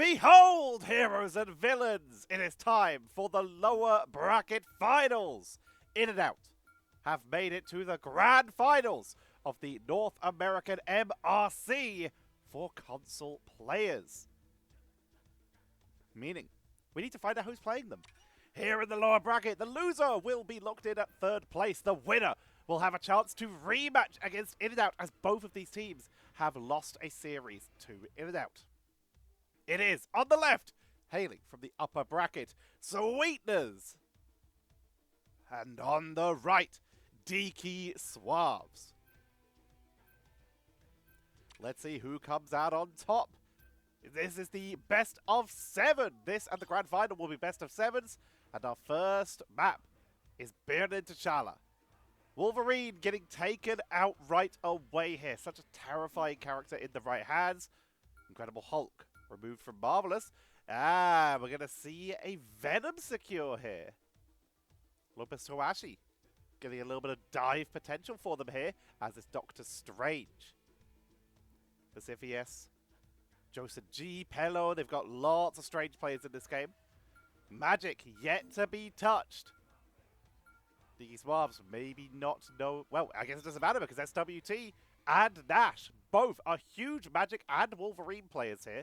Behold, heroes and villains, it is time for the lower bracket finals. In and Out have made it to the grand finals of the North American MRC for console players. Meaning, we need to find out who's playing them. Here in the lower bracket, the loser will be locked in at third place. The winner will have a chance to rematch against In and Out, as both of these teams have lost a series to In and Out. It is, on the left, hailing from the upper bracket, Sweetners. And on the right, Diki Suaves. Let's see who comes out on top. This is the best of 7. This and the grand final will be best of 7s. And our first map is Bearded T'Challa. Wolverine getting taken out right away here. Such a terrifying character in the right hands. Incredible Hulk removed from Marvelous. We're going to see a Venom secure here. Lopez Toashi getting a little bit of dive potential for them here, as is Doctor Strange. Pacifius, Joseph G, Pello, they've got lots of strange players in this game. Magic yet to be touched. Diki Suaves maybe not know. Well, I guess it doesn't matter because SWT and Nash both are huge Magic and Wolverine players here.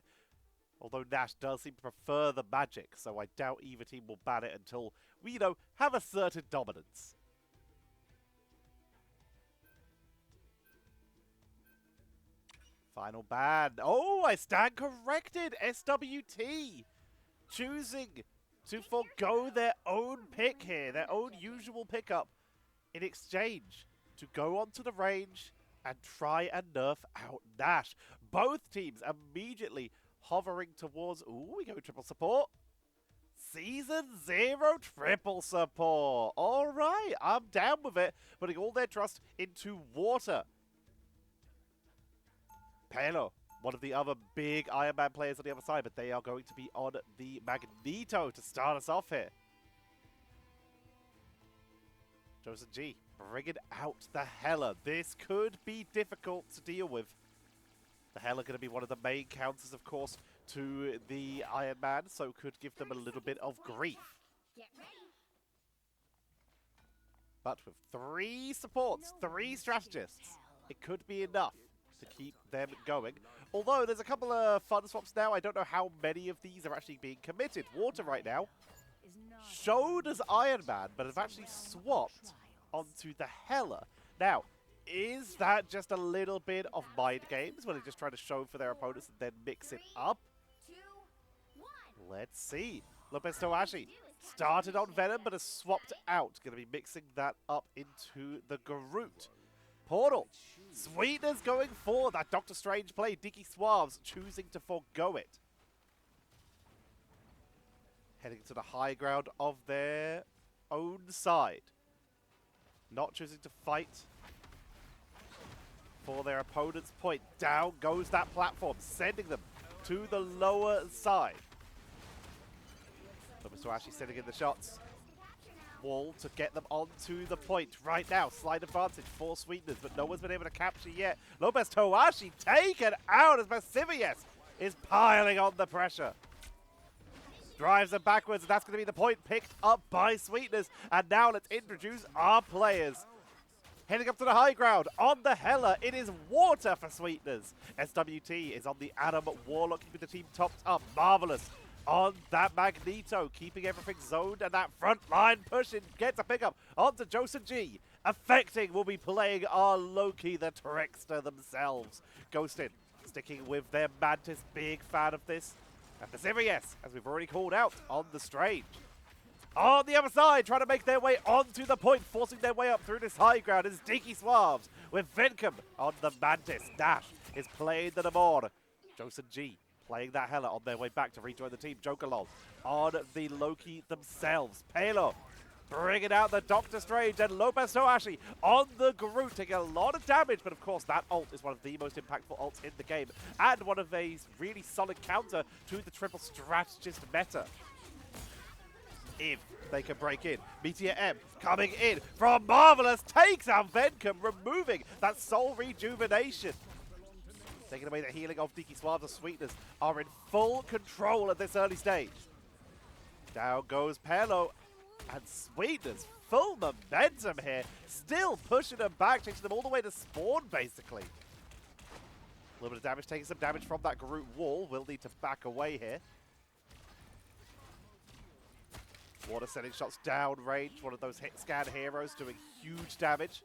Although Nash does seem to prefer the Magic, so I doubt either team will ban it until we, have a certain dominance. Final ban. Oh, I stand corrected. SWT choosing to forgo their own pick here, their own usual pickup, in exchange to go onto the range and try and nerf out Nash. Both teams immediately hovering towards, ooh, we go triple support. Season 0 triple support. All right, I'm down with it. Putting all their trust into water. Pelo, one of the other big Iron Man players on the other side, but they are going to be on the Magneto to start us off here. Joseph G bringing out the Hela. This could be difficult to deal with. The Hela going to be one of the main counters, of course, to the Iron Man, so could give them a little bit of grief. But with 3 supports, 3 strategists, it could be enough to keep them going. Although there's a couple of fun swaps now. I don't know how many of these are actually being committed. Water right now showed as Iron Man, but has actually swapped onto the Hela. Now, is that just a little bit of mind games where they just try to show for their opponents and then mix it up? Let's see. Lopez Toashi started on Venom but has swapped out. Going to be mixing that up into the Groot. Portal. Sweetners going for that Doctor Strange play. Diki Suaves choosing to forgo it. Heading to the high ground of their own side. Not choosing to fight for their opponent's point. Down goes that platform, sending them to the lower side. So Ashley sending in the shots. Wall to get them onto the point right now. Slight advantage for Sweetners, but no one's been able to capture yet. Lopez Toashi taken out as Pacifius is piling on the pressure. Drives them backwards, and that's going to be the point picked up by Sweetners. And now let's introduce our players. Heading up to the high ground on the Hela, it is water for Sweetners. SWT is on the Adam Warlock, keeping the team topped up. Marvelous on that Magneto, keeping everything zoned, and that front line pushing gets a pickup onto Joseph G. Affecting will be playing our Loki, the Trickster themselves. Ghosted, sticking with their Mantis, big fan of this. And Pacifius, as we've already called out, on the Strange. On the other side, trying to make their way onto the point, forcing their way up through this high ground is Diki Suaves with Vencom on the Mantis. Dash is playing the Namor. Joseph G playing that Hela on their way back to rejoin the team. Jokerlol on the Loki themselves. Palo bringing out the Doctor Strange, and Lopez Toashi on the Groot, taking a lot of damage, but of course that ult is one of the most impactful ults in the game, and one of a really solid counter to the triple strategist meta. If they can break in. Meteor M coming in from Marvelous, takes out Vencom, removing that soul rejuvenation. Taking away the healing of Diki Suaves. The Sweetners are in full control at this early stage. Down goes Pelo. And Sweetners, full momentum here. Still pushing them back, chasing them all the way to spawn, basically. A little bit of damage, taking some damage from that group wall. Will need to back away here. Water sending shots down range. One of those hit scan heroes doing huge damage.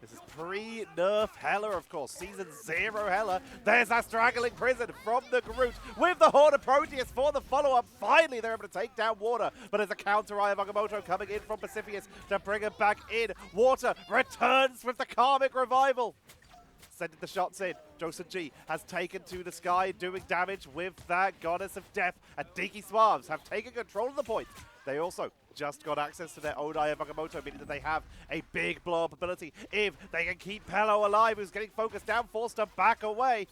This is pre-nerf Hela, of course. Season 0 Hela. There's that straggling prison from the Groot with the Horde of Proteus for the follow-up. Finally, they're able to take down Water. But there's a counter Eye of Agamotto coming in from Pacifius to bring him back in. Water returns with the Karmic Revival. Sending the shots in. Joseph G has taken to the sky, doing damage with that Goddess of Death. And Diki Suaves have taken control of the point. They also just got access to their own Eye of Agamotto, meaning that they have a big blow-up ability. If they can keep Pelo alive, who's getting focused down, forced to back away.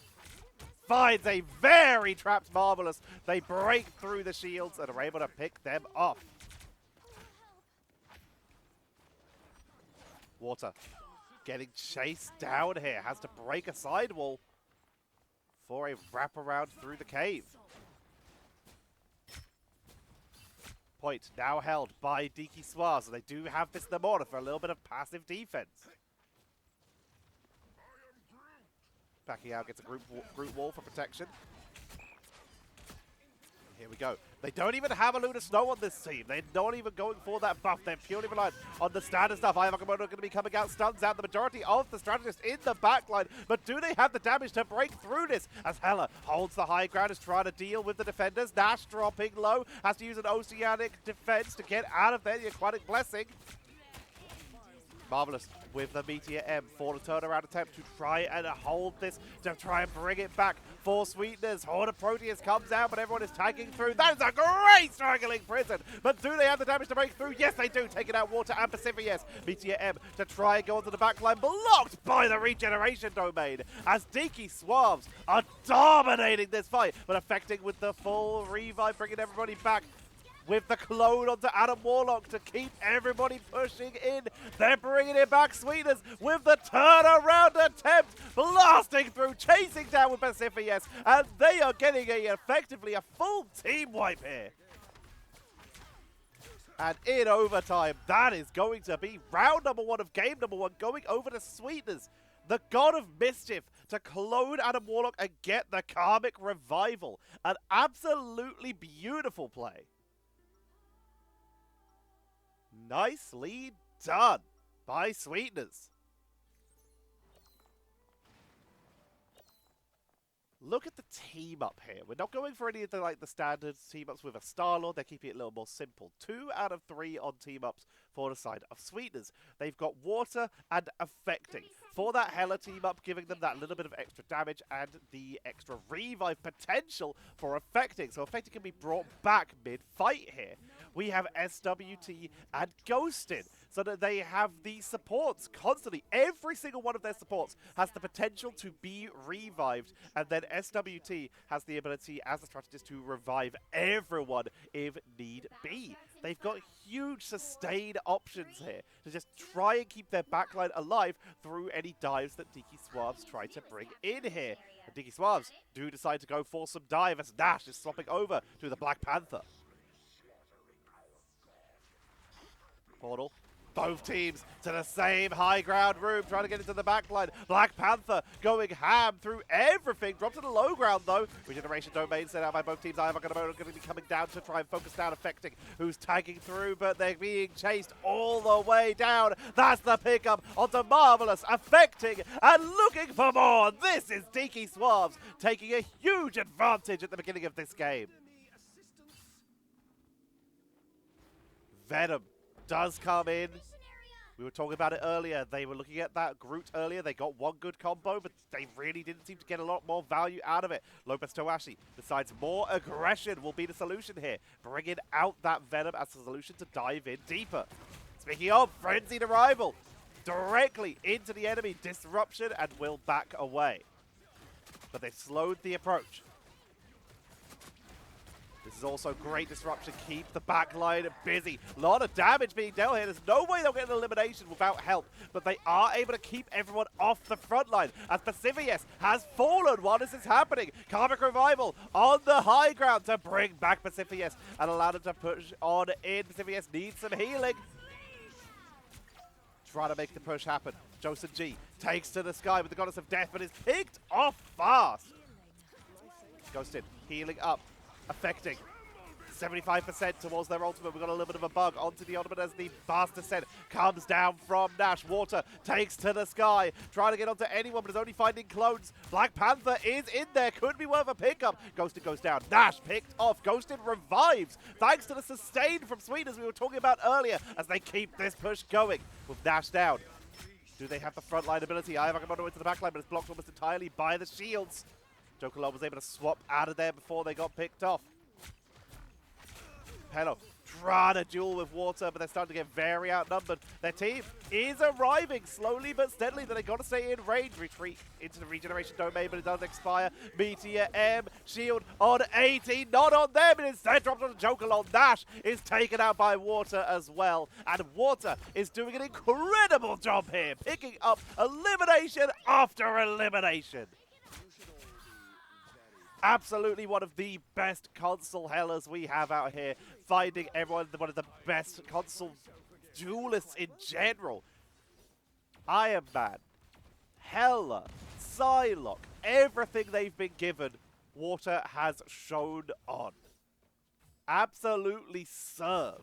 Finds a very trapped Marvelous. They break through the shields and are able to pick them off. Water getting chased down here. Has to break a sidewall for a wraparound through the cave. Point now held by Diki Suaves, so they do have this in the mortar for a little bit of passive defense. Backing out, gets a group wall for protection. Here we go. They don't even have a Lunar Snow on this team. They're not even going for that buff. They're purely reliant on the standard stuff. Eye of Agamotto going to be coming out, stuns out the majority of the strategists in the backline. But do they have the damage to break through this? As Hela holds the high ground, is trying to deal with the defenders. Nash dropping low, has to use an Oceanic defense to get out of there. The Aquatic Blessing. Marvelous with the Meteor M for the turnaround attempt to try and hold this, to try and bring it back for Sweetners. Horde of Proteus comes out, but everyone is tagging through. That is a great straggling prison. But do they have the damage to break through? Yes, they do. Taking out Water and Pacifius. Meteor M to try and go onto the backline, blocked by the regeneration domain as Diki Suaves are dominating this fight, but affecting with the full revive, bringing everybody back. With the clone onto Adam Warlock to keep everybody pushing in. They're bringing it back. Sweetners with the turnaround attempt. Blasting through, chasing down with Pacifius. And they are getting effectively a full team wipe here. And in overtime, that is going to be round number 1 of game number 1 going over to Sweetners. The God of Mischief to clone Adam Warlock and get the Karmic Revival. An absolutely beautiful play. Nicely done by Sweetners. Look at the team up here. We're not going for any of the standard team ups with a Star-Lord. They're keeping it a little more simple. 2 out of 3 on team ups for the side of Sweetners. They've got Water and Affecting. For that Hela team up, giving them that little bit of extra damage and the extra revive potential for Affecting. So Affecting can be brought back mid-fight here. We have SWT and Ghostin, so that they have these supports constantly. Every single one of their supports has the potential to be revived, and then SWT has the ability as a strategist to revive everyone if need be. They've got huge sustained options here to just try and keep their backline alive through any dives that Diki Suaves try to bring in here. And Diki Suaves do decide to go for some dive as Nash is swapping over to the Black Panther. Portal. Both teams to the same high ground room, trying to get into the backline. Black Panther going ham through everything. Dropped to the low ground, though. Regeneration domain set out by both teams. Eye of Agamotto going to be coming down to try and focus down, Affecting who's tagging through, but they're being chased all the way down. That's the pickup onto Marvelous, Affecting, and looking for more. This is Diki Suaves taking a huge advantage at the beginning of this game. Venom does come in. We were talking about it earlier. They were looking at that Groot earlier. They got one good combo, but they really didn't seem to get a lot more value out of it. Lopez Toashi decides more aggression will be the solution here. Bringing out that Venom as a solution to dive in deeper. Speaking of, Frenzied Arrival. Directly into the enemy. Disruption and will back away. But they slowed the approach. This is also great disruption. Keep the backline busy. A lot of damage being dealt here. There's no way they'll get an elimination without help, but they are able to keep everyone off the front line as Pacifius has fallen while this is happening. Karmic Revival on the high ground to bring back Pacifius and allow them to push on in. Pacifius needs some healing. Trying to make the push happen. Joseph G takes to the sky with the Goddess of Death, but is picked off fast. Ghosted, healing up. Affecting 75% towards their ultimate. We've got a little bit of a bug onto the ultimate as the fast descent comes down from Nash. Water takes to the sky, trying to get onto anyone, but is only finding clones. Black Panther is in there, could be worth a pickup. Ghosted goes down. Nash picked off. Ghosted revives thanks to the sustain from Sweetners we were talking about earlier as they keep this push going with Nash down. Do they have the frontline ability? Iavagamotto into the backline, but it's blocked almost entirely by the shields. Joker was able to swap out of there before they got picked off. Pelo trying to duel with Water, but they're starting to get very outnumbered. Their team is arriving slowly but steadily. They got to stay in range. Retreat into the regeneration domain, but it doesn't expire. Meteor M, shield on 18, not on them, and instead drops on Joker. Nash is taken out by Water as well, and Water is doing an incredible job here, picking up elimination after elimination. Absolutely one of the best console hellers we have out here, finding everyone one of the best console duelists in general. Iron Man, Hella, Psylocke, everything they've been given, Water has shown on. Absolutely served.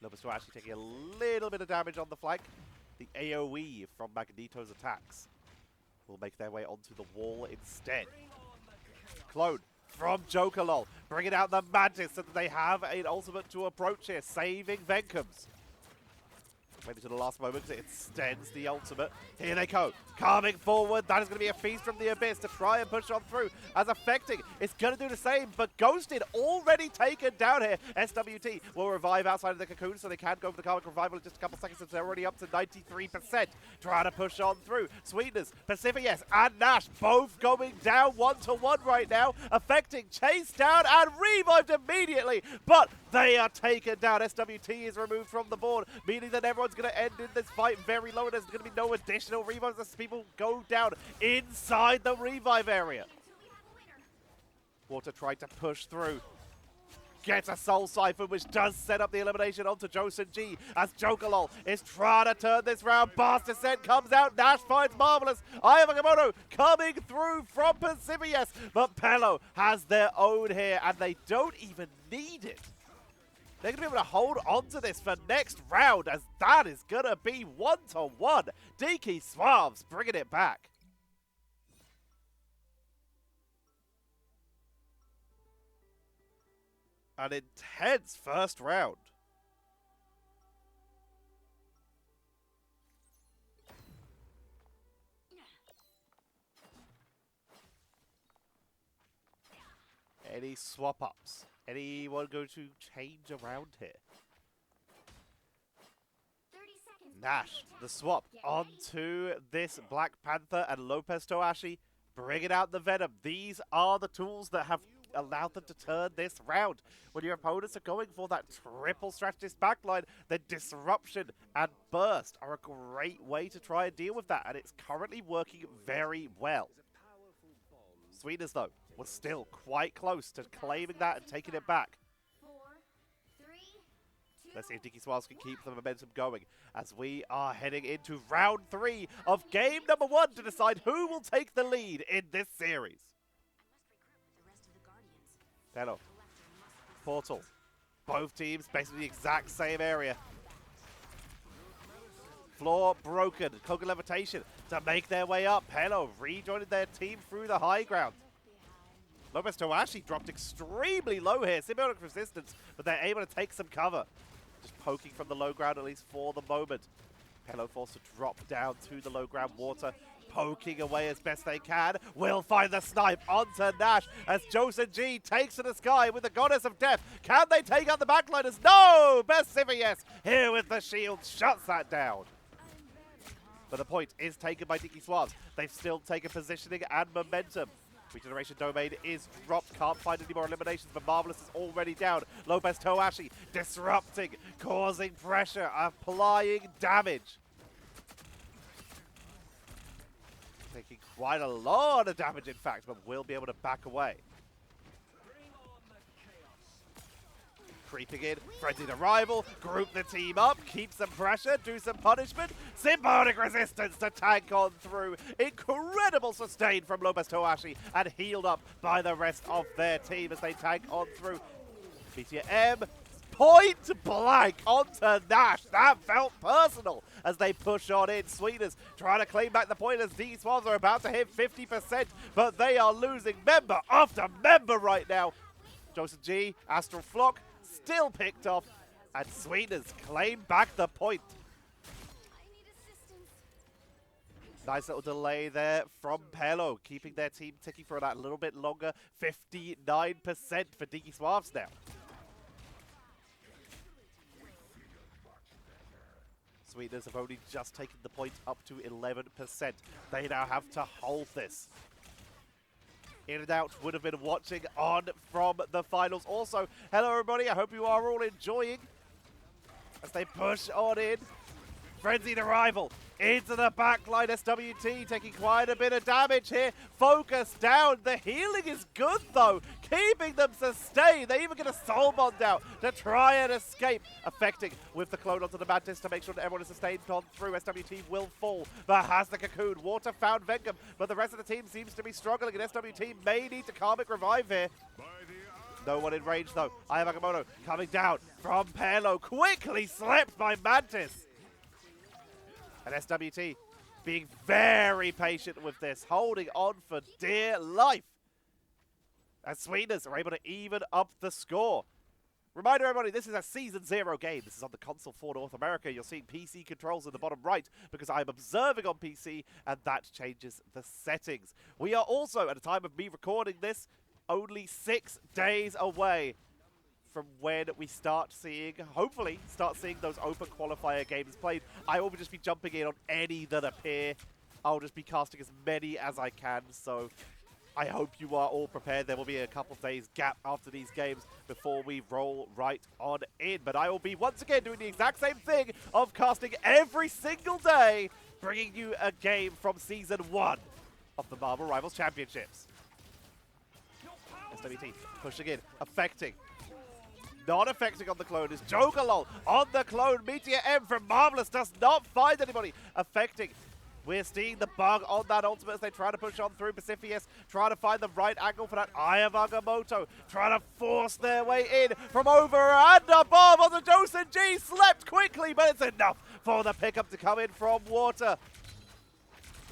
Lopez actually taking a little bit of damage on the flank. The AoE from Magneto's attacks will make their way onto the wall instead. Clone from Joker bringing out the Mantis so that they have an ultimate to approach here, saving Venkums. Waiting to the last moment because it extends the ultimate. Here they go, coming forward. That is going to be a feast from the Abyss to try and push on through. As Affecting, it's going to do the same, but Ghosted already taken down here. SWT will revive outside of the cocoon, so they can go for the Karmic Revival in just a couple seconds since they're already up to 93%. Trying to push on through. Sweetners, Pacifius, and Nash both going down 1-to-1 right now. Affecting, chased down, and revived immediately, but they are taken down. SWT is removed from the board, meaning that everyone's going to end in this fight very low, and there's going to be no additional revives as people go down inside the revive area. Water tried to push through. Gets a Soul Siphon, which does set up the elimination onto Joseph G as Jokerlol is trying to turn this round. Blast Descent comes out. Nash finds Marvelous. Iavagamotto coming through from Pacifius, but Pelo has their own here, and they don't even need it. They're going to be able to hold on to this for next round, as that is going to be 1-to-1. Diki Suaves bringing it back. An intense first round. Any swap-ups? Anyone going to change around here? Nash, the swap onto this Black Panther and Lopez Toashi, bringing out the Venom. These are the tools that have allowed them to turn this round. When your opponents are going for that triple strategist backline, then Disruption and Burst are a great way to try and deal with that, and it's currently working very well. Sweetness, though, was still quite close to claiming that and taking it back. Let's see if Diki Suaves can keep the momentum going as we are heading into round 3 of game number 1 to decide who will take the lead in this series. Hello. Portal. Both teams basically the exact same area. Floor broken. Koga Levitation to make their way up. Hello rejoining their team through the high ground. Lopez Toashi dropped extremely low here. Symbiotic resistance, but they're able to take some cover. Just poking from the low ground, at least for the moment. Hello forced to drop down to the low ground. Water poking away as best they can. Will find the snipe onto Nash as Joseph G takes to the sky with the Goddess of Death. Can they take out the backliners? No! Pacifius here with the shield shuts that down. But the point is taken by Diki Suaves. They've still taken positioning and momentum. Regeneration Domain is dropped. Can't find any more eliminations, but Marvelous is already down. Lopez Toashi disrupting, causing pressure, applying damage. Taking quite a lot of damage, in fact, but will be able to back away. Creeping in, frenzied arrival, group the team up, keep some pressure, do some punishment, symbiotic resistance to tank on through. Incredible sustain from Lopez Toashi and healed up by the rest of their team as they tank on through. BTM point blank onto Nash. That felt personal as they push on in. Sweetners trying to claim back the point as Diki Suaves are about to hit 50%, but they are losing member after member right now. Joseph G, Astral Flock, still picked off, and Sweetners claim back the point. Nice little delay there from Pelo, keeping their team ticking for that little bit longer. 59% for Diki Suaves now. Sweetners have only just taken the point up to 11%. They now have to hold this. In and Out would have been watching on from the finals. Also, hello everybody, I hope you are all enjoying as they push on in. Frenzied arrival into the backline. SWT taking quite a bit of damage here. Focus down. The healing is good though, keeping them sustained. They even get a soul bond out to try and escape. Affecting with the clone onto the Mantis to make sure that everyone is sustained on through. SWT will fall, but has the cocoon. Water found Vengam, but the rest of the team seems to be struggling, and SWT may need to karmic revive here. No one in range though. Ayamagamoto coming down from Pelo, quickly slept by Mantis. And SWT being very patient with this, holding on for dear life. And Sweetners are able to even up the score. Reminder everybody, this is a Season 0 game. This is on the console for North America. You're seeing PC controls in the bottom right because I'm observing on PC, and that changes the settings. We are also, at the time of me recording this, only 6 days away from when we start seeing, hopefully, those open qualifier games played. I will just be jumping in on any that appear. I'll just be casting as many as I can, so I hope you are all prepared. There will be a couple of days gap after these games before we roll right on in. But I will be once again doing the exact same thing of casting every single day, bringing you a game from Season 1 of the Marvel Rivals Championships. SWT pushing in, affecting. Not affecting on the clone is Jogalol on the clone. Meteor M from Marvelous does not find anybody. Affecting. We're seeing the bug on that ultimate as they try to push on through. Pacifius trying to find the right angle for that Ayamagamoto. Trying to force their way in from over and above on the Josen G. Slept quickly, but it's enough for the pickup to come in from Water.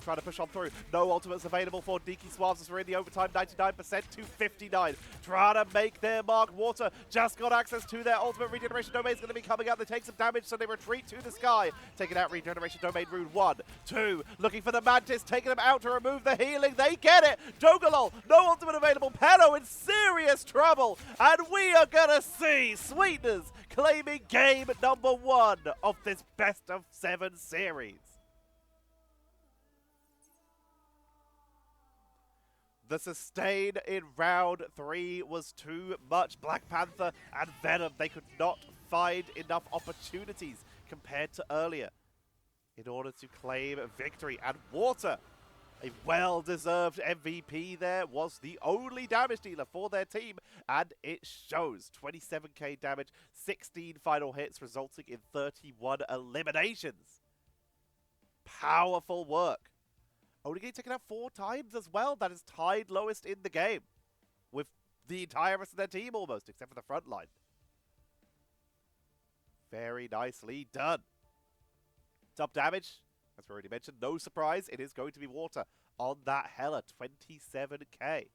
Trying to push on through. No ultimates available for Diki Suaves as we're in the overtime, 99% to 59. Trying to make their mark. Water just got access to their ultimate. Regeneration Domain is going to be coming out. They take some damage, so they retreat to the sky. Taking out Regeneration Domain Rune 1, 2. Looking for the Mantis, taking them out to remove the healing. They get it. Jogalol, no ultimate available. Pelo in serious trouble. And we are going to see Sweetners claiming game number 1 of this best of 7 series. The sustain in round 3 was too much. Black Panther and Venom, they could not find enough opportunities compared to earlier in order to claim victory. And Water, a well-deserved MVP there, was the only damage dealer for their team, and it shows. 27k damage, 16 final hits, resulting in 31 eliminations. Powerful work. Only getting taken out 4 times as well. That is tied lowest in the game, with the entire rest of their team almost, except for the front line. Very nicely done. Top damage, as we already mentioned, no surprise, it is going to be Water on that Hela, 27k.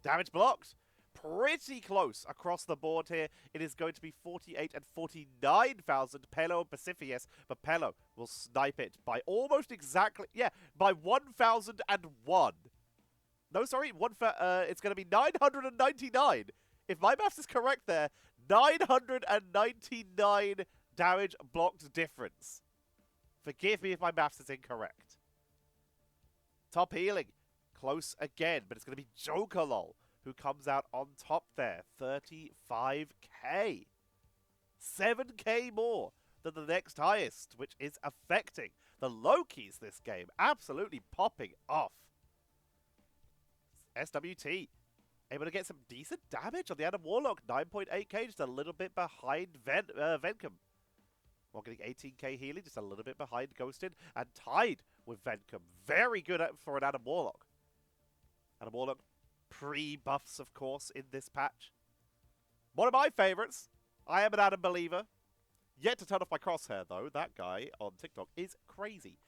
Damage blocked. Pretty close across the board here. It is going to be 48 and 49,000 Pelo and Pacifius, but Pelo will snipe it by almost exactly, by 1,001. No, sorry, it's going to be 999. If my maths is correct there, 999 damage blocked difference. Forgive me if my maths is incorrect. Top healing. close again, but it's going to be Jokerlol who comes out on top there. 35k. 7k more than the next highest, which is affecting the Lokis this game. Absolutely popping off. SWT able to get some decent damage on the Adam Warlock. 9.8k, just a little bit behind Venkum. While getting 18k healing, just a little bit behind Ghosted, and tied with Venkum. Very good for an Adam Warlock. Adam Warlock pre-buffs, of course, in this patch. One of my favourites. I am an Adam believer. Yet to turn off my crosshair, though. That guy on TikTok is crazy.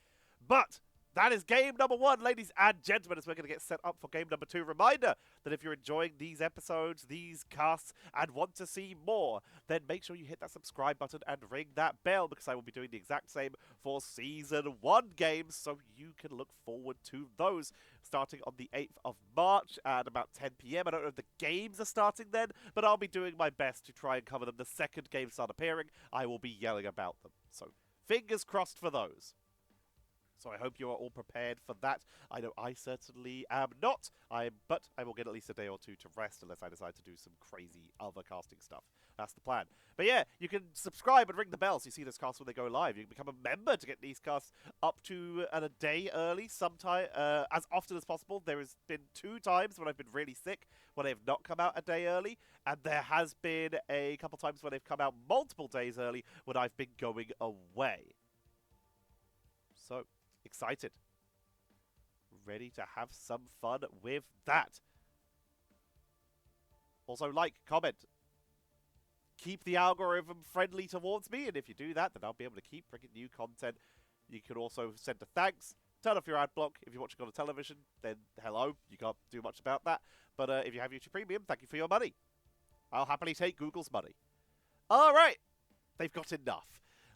But that is game number 1, ladies and gentlemen, as we're going to get set up for game number 2. Reminder that if you're enjoying these episodes, these casts, and want to see more, then make sure you hit that subscribe button and ring that bell, because I will be doing the exact same for Season 1 games, so you can look forward to those starting on the 8th of March at about 10 PM. I don't know if the games are starting then, but I'll be doing my best to try and cover them. The second games start appearing, I will be yelling about them. So fingers crossed for those. So I hope you are all prepared for that. I know I certainly am not, but I will get at least a day or two to rest unless I decide to do some crazy other casting stuff. That's the plan. But yeah, you can subscribe and ring the bell so you see those casts when they go live. You can become a member to get these casts up to a day early, sometime as often as possible. There has been 2 times when I've been really sick when they've not come out a day early, and there has been a couple times when they've come out multiple days early when I've been going away. So excited. Ready to have some fun with that. Also, like, comment. Keep the algorithm friendly towards me, and if you do that, then I'll be able to keep bringing new content. You can also send a thanks. Turn off your ad block. If you're watching on a television, then hello. You can't do much about that. But if you have YouTube Premium, thank you for your money. I'll happily take Google's money. All right. They've got enough.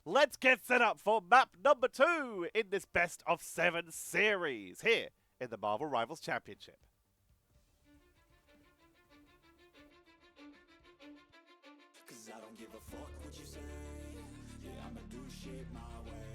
Let's get set up for map number 2 in this best of 7 series here in the Marvel Rivals Championship. Cause I don't give a fuck what you say. Yeah, I'ma do shit my way.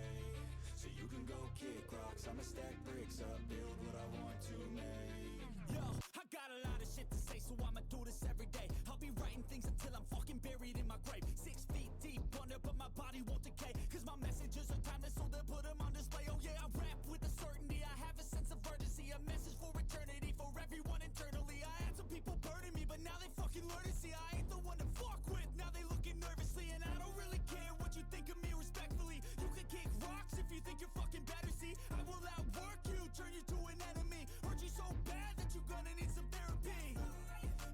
So you can go kick rocks, I'ma stack bricks up, build what I want to make. Yo, I got a lot of shit to say, so I'ma do this every day. I'll be writing things until I'm fucking buried in my grave. 6 feet deep under, but my body won't decay. Cause my messages are timeless, so they'll put them on display. Oh yeah, I rap with a certainty, I have a sense of urgency. A message for eternity, for everyone internally. I had some people burning me, but now they fucking learn to see I ain't the one to fuck with. Now they looking nervously, and I don't really care what you think of me respectfully. You can kick rocks if you think you're fucking better, see. I will outwork you, turn you to an enemy. Hurt you so bad that you're gonna need some therapy.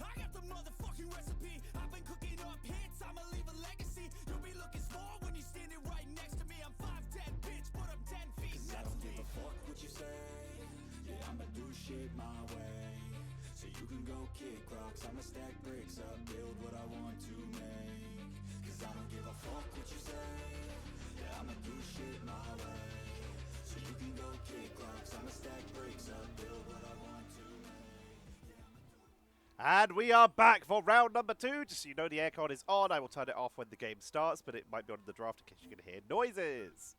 I got the motherfucking recipe. I've been cooking up hits, I'ma leave a legacy. You'll be looking small when you're standing right next to me. I'm 5'10", bitch, but I'm 10 feet next to me. I don't give a fuck what you say. Yeah, I'ma do shit my way. So you can go kick rocks, I'ma stack bricks up, build what I want to make. Cause I don't give a fuck what you say. Yeah, I'ma do shit my way. So you can go kick rocks, I'ma stack bricks up, build what I want to make. And we are back for round number 2. Just so you know, the aircon is on. I will turn it off when the game starts, but it might be on the draft in case you can hear noises.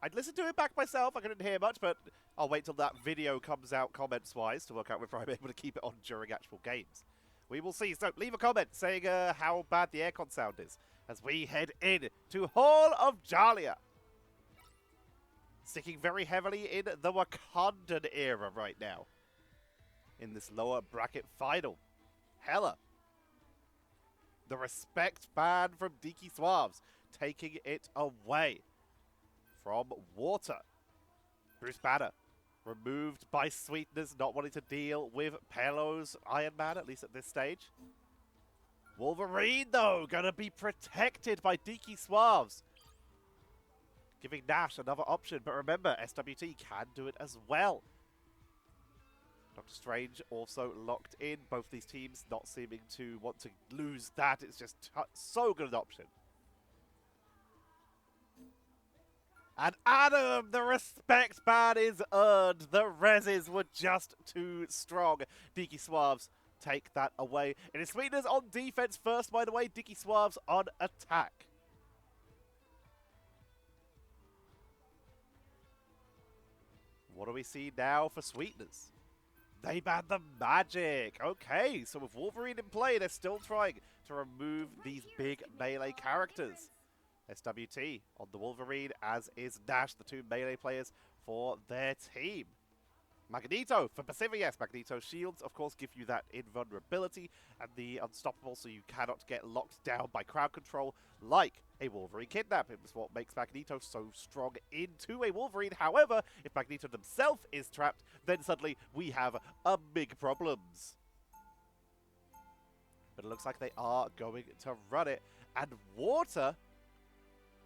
I'd listen to it back myself. I couldn't hear much, but I'll wait till that video comes out comments-wise to work out whether I'm able to keep it on during actual games. We will see. So leave a comment saying how bad the aircon sound is as we head in to Hall of Jalia. Sticking very heavily in the Wakandan era right now. In this lower bracket final. Hella. The respect ban from Diki Suaves taking it away from Water. Bruce Banner removed by Sweetners, not wanting to deal with Pelo's Iron Man, at least at this stage. Wolverine, though, gonna be protected by Diki Suaves, giving Nash another option. But remember, SWT can do it as well. Doctor Strange also locked in. Both these teams not seeming to want to lose that. It's just so good an option. And Adam, the respect ban is earned. The reses were just too strong. Diki Suaves take that away. It is Sweetners on defense first, by the way. Diki Suaves on attack. What do we see now for Sweetners? They banned the magic. Okay, so with Wolverine in play, they're still trying to remove these big melee characters. SWT on the Wolverine, as is Nash, the two melee players for their team. Magneto for Pacifius. Magneto shields, of course, give you that invulnerability and the unstoppable, so you cannot get locked down by crowd control like a Wolverine kidnap. It was what makes Magneto so strong into a Wolverine. However, if Magneto himself is trapped, then suddenly we have big problems. But it looks like they are going to run it, and Water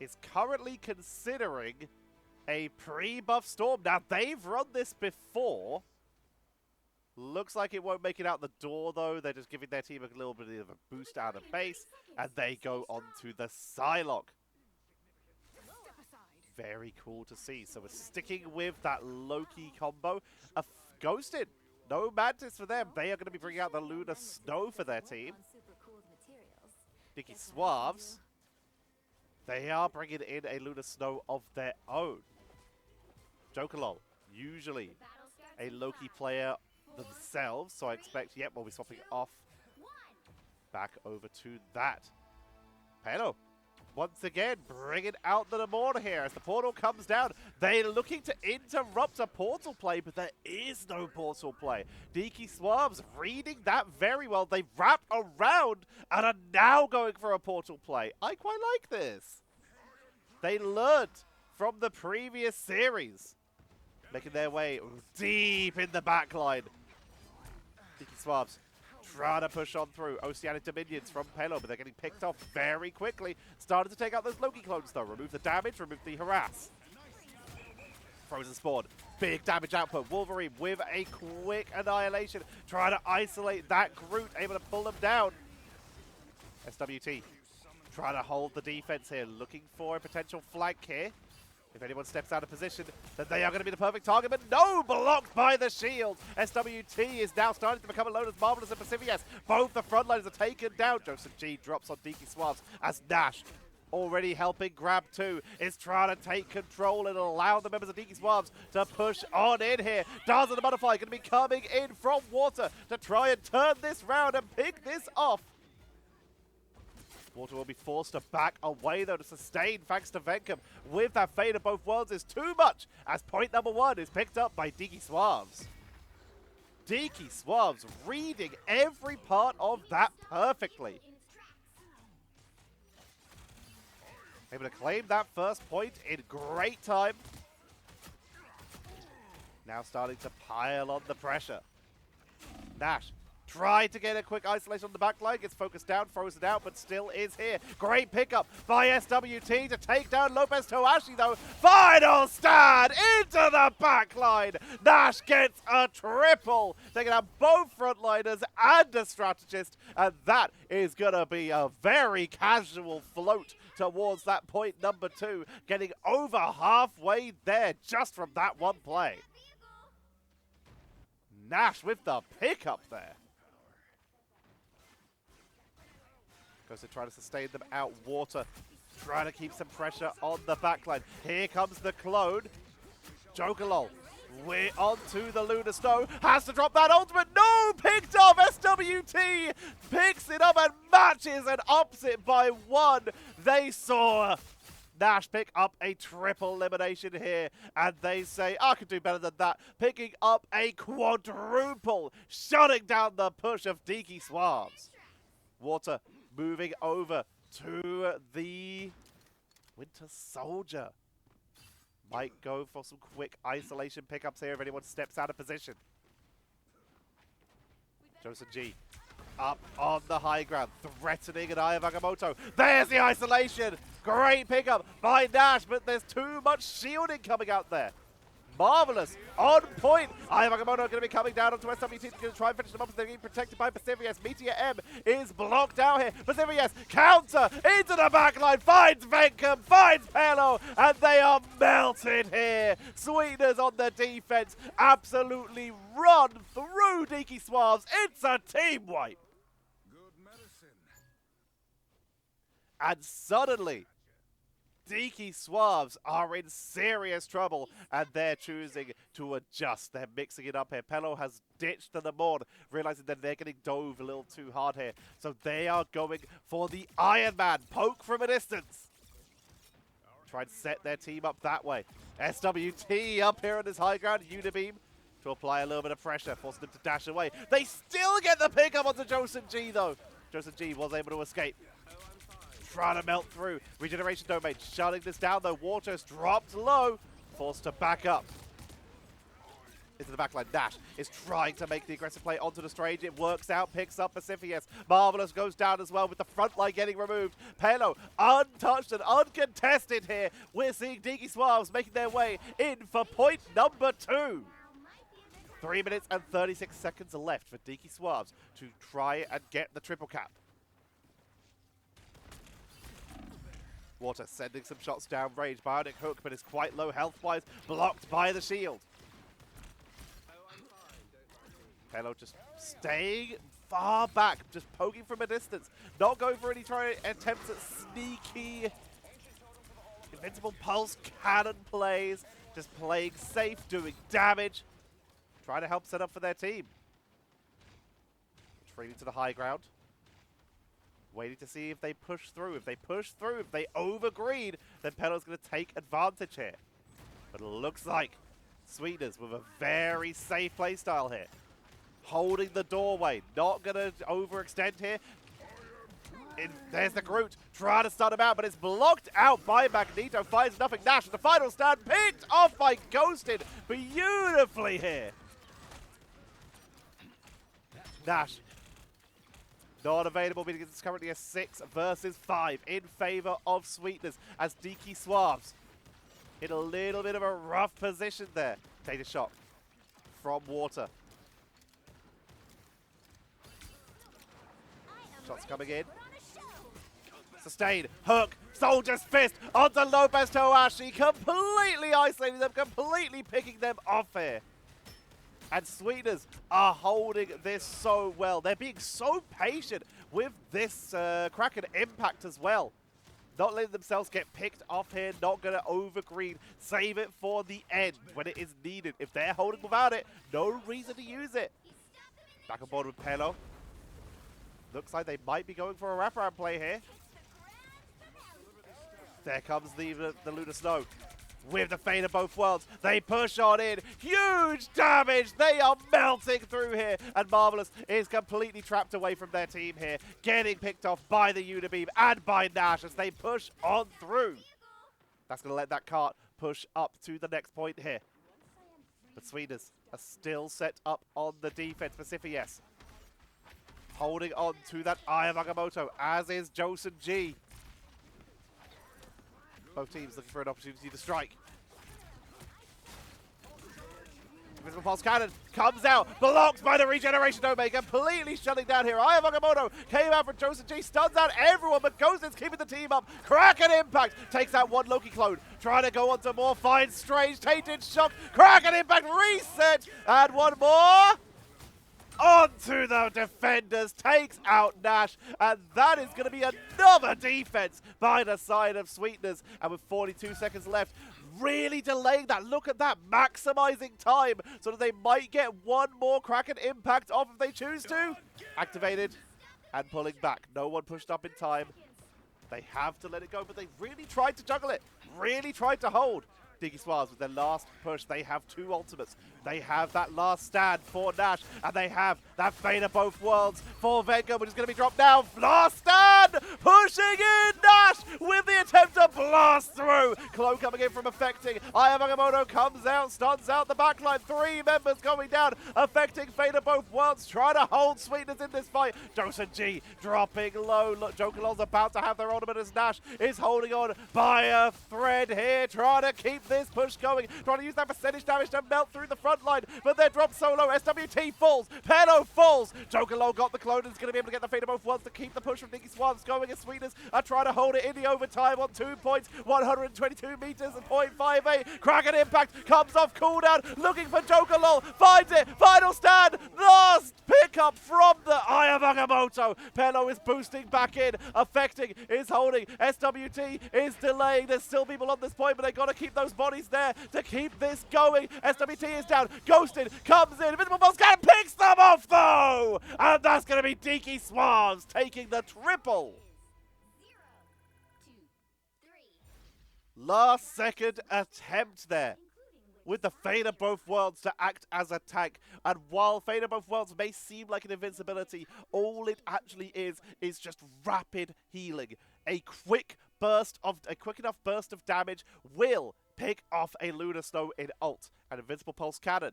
is currently considering a pre-buff Storm. Now, they've run this before. Looks like it won't make it out the door, though. They're just giving their team a little bit of a boost out of base, and they go on to the Psylocke. Very cool to see. So we're sticking with that Loki combo. Ghosted. No Mantis for them. They are going to be bringing out the Lunar Snow for their team. Diki Suaves. They are bringing in a Lunar Snow of their own. Jokerlol, usually a Loki player themselves, so I expect, yep, we'll be swapping off back over to that. Pelo, once again, bringing out the Namor here as the portal comes down. They're looking to interrupt a portal play, but there is no portal play. Diki Suaves reading that very well. They wrap around and are now going for a portal play. I quite like this. They learned from the previous series, making their way deep in the backline. Diki Suaves trying to push on through. Oceanic Dominions from Pelo, but they're getting picked off very quickly. Starting to take out those Loki clones, though. Remove the damage, remove the harass. Frozen Spawn, big damage output. Wolverine with a quick annihilation, trying to isolate that Groot, able to pull them down. SWT trying to hold the defense here, looking for a potential flank here. If anyone steps out of position, then they are going to be the perfect target, but no, blocked by the shield. SWT is now starting to become alone as Marvelous and Pacifius. Both the frontliners are taken down. Joseph G drops on Diki Suaves as Nash, already helping grab two, is trying to take control and allow the members of Diki Suaves to push on in here. Dazzle the Butterfly going to be coming in from Water to try and turn this round and pick this off. Water will be forced to back away, though, to sustain, thanks to Venkum. With that Fate of both worlds is too much, as point number one is picked up by Diki Suaves. Diki Suaves reading every part of that perfectly. Able to claim that first point in great time. Now starting to pile on the pressure. Nash tried to get a quick isolation on the back line, gets focused down, frozen out, but still is here. Great pickup by SWT to take down Lopez Toashi, though. Final stand into the back line. Nash gets a triple, taking out both frontliners and a strategist, and that is going to be a very casual float towards that point number two, getting over halfway there just from that one play. Nash with the pickup there. Goes to try to sustain them out. Water trying to keep some pressure on the backline. Here comes the clone. Jokerlol, we're onto the Lunar Snow. Has to drop that ultimate. No! Picked off! SWT picks it up and matches and ups it by one. They saw Nash pick up a triple elimination here, and they say, I could do better than that. Picking up a quadruple, shutting down the push of Diki Suaves. Water moving over to the Winter Soldier. Might go for some quick isolation pickups here if anyone steps out of position. Joseph G up on the high ground, threatening an Eye of Agamotto. There's the isolation. Great pickup by Nash, but there's too much shielding coming out there. Marvelous, on point. Eye of Agamotto going to be coming down onto SWT, going to try and finish them up, as they're being protected by Pacifius. Meteor M is blocked out here. Pacifius counter into the backline, finds Venkum, finds Pelo, and they are melted here. Sweetners on the defense, absolutely run through Diki Suaves. It's a team wipe. And suddenly, Diki Suaves are in serious trouble, and they're choosing to adjust. They're mixing it up here. Pelo has ditched the board, realizing that they're getting dove a little too hard here. So they are going for the Iron Man, poke from a distance. Try and set their team up that way. SWT up here on this high ground, Unibeam to apply a little bit of pressure, forcing them to dash away. They still get the pickup onto Joseph G though. Joseph G was able to escape. Trying to melt through. Regeneration domain shutting this down though. Water's dropped low, forced to back up. Into the backline. Nash is trying to make the aggressive play onto the Strange. It works out, picks up Pacifius. Marvelous goes down as well with the front line getting removed. Pelo untouched and uncontested here. We're seeing Diki Suaves making their way in for point number 2. 3 minutes and 36 seconds left for Diki Suaves to try and get the triple cap. Water sending some shots down range. Bionic hook, but is quite low health-wise, blocked by the shield. Pelo just staying far back, just poking from a distance. Not going for any attempts at sneaky, invincible pulse cannon plays. Just playing safe, doing damage. Trying to help set up for their team. Retreating to the high ground. Waiting to see if they push through. If they push through, if they overgreen, then Pelo's going to take advantage here. But it looks like Sweetners with a very safe playstyle here. Holding the doorway. Not going to overextend here. There's the Groot. Trying to stun him out, but it's blocked out by Magneto. Finds nothing. Nash with the final stand. Picked off by Ghosted beautifully here. Nash. Not available, meaning it's currently a 6 versus 5 in favor of Sweetners as Diki Suaves in a little bit of a rough position there. Take a shot from Water. Shots coming in. Sustain, hook, Soldier's Fist onto Lopez Toashi, completely isolating them, completely picking them off here. And Sweetners are holding this so well. They're being so patient with this Kraken impact as well. Not letting themselves get picked off here, not going to overgreen. Save it for the end when it is needed. If they're holding without it, no reason to use it. Back on board with Pelo. Looks like they might be going for a wraparound play here. There comes the Lunar Snow. With the Fate of both worlds, they push on in. Huge damage. They are melting through here. And Marvelous is completely trapped away from their team here. Getting picked off by the Unibeam and by Nash as they push on through. That's going to let that cart push up to the next point here. But Sweetners are still set up on the defense. Pacifius holding on to that Eye of Agamotto, as is Josen G. Both teams looking for an opportunity to strike. Invisible Pulse Cannon comes out, blocked by the Regeneration Domain, completely shutting down here. Eye of Agamotto came out from Joseph G, stuns out everyone, but Ghostin's keeping the team up. Kraken Impact takes out one Loki clone, trying to go on to more, finds Strange, Tainted Shock, Kraken Impact reset, and one more. Onto the defenders, takes out Nash, and that is going to be another defense by the side of Sweetners. And with 42 seconds left, really delaying that. Look at that, maximizing time so that they might get one more Kraken impact off if they choose to. Activated and pulling back. No one pushed up in time. They have to let it go, but they really tried to juggle it, really tried to hold. Diki Suaves with their last push. They have 2 ultimates. They have that last stand for Nash, and they have that Fate of both worlds for Venga, which is going to be dropped down. Last stand! Pushing in! Nash with the attempt to blast through. Clone coming in from affecting. Eye of Agamotto comes out, stuns out the backline. 3 members going down, affecting Fate of both worlds, trying to hold Sweetness in this fight. Josen G dropping low. Look, Jokerlol's about to have their ultimate as Nash is holding on by a thread here, trying to keep this push going, trying to use that percentage damage to melt through the front line, but they're dropped solo. SWT falls, Pelo falls. Jokerlol got the clone and is going to be able to get the Fate of both worlds to keep the push from Diki Suaves going as Sweetness are trying to hold it in the overtime on 2 points, 122 meters and 0.58. Kraken Impact comes off cooldown, looking for Jokerlol, finds it, final stand, last pick up from the Eye of Agamotto. Pelo is boosting back in. Affecting is holding. SWT is delaying. There's still people on this point, but they got to keep those bodies there to keep this going. SWT is down. Ghosted comes in. Invisible Pulse Cannon picks them off, though! And that's going to be Diki Suaves taking the triple. 0, 2, 3. Last second attempt there, with the Fate of Both Worlds to act as a tank. And while Fate of Both Worlds may seem like an invincibility, all it actually is just rapid healing. A quick enough burst of damage will pick off a Lunar Snow in ult. And Invincible Pulse Cannon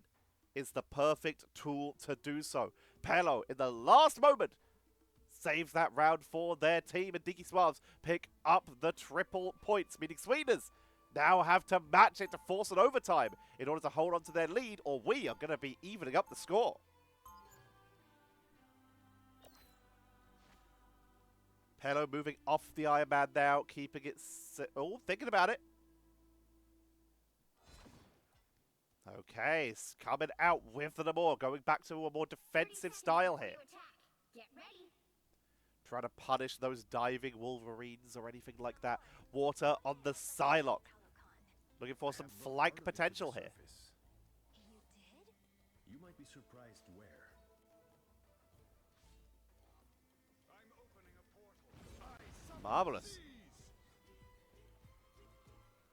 is the perfect tool to do so. Pelo, in the last moment, saves that round for their team, and Diki Suaves pick up the triple points, meaning Sweetners now have to match it to force an overtime in order to hold on to their lead, or we are going to be evening up the score. Pelo moving off the Iron Man now, keeping it... thinking about it. Okay, coming out with the more, going back to a more defensive style here. Get ready. Trying to punish those diving Wolverines or anything like that. Water on the Psylocke. Looking for some flank potential here. You did? You might be surprised where. Marvelous.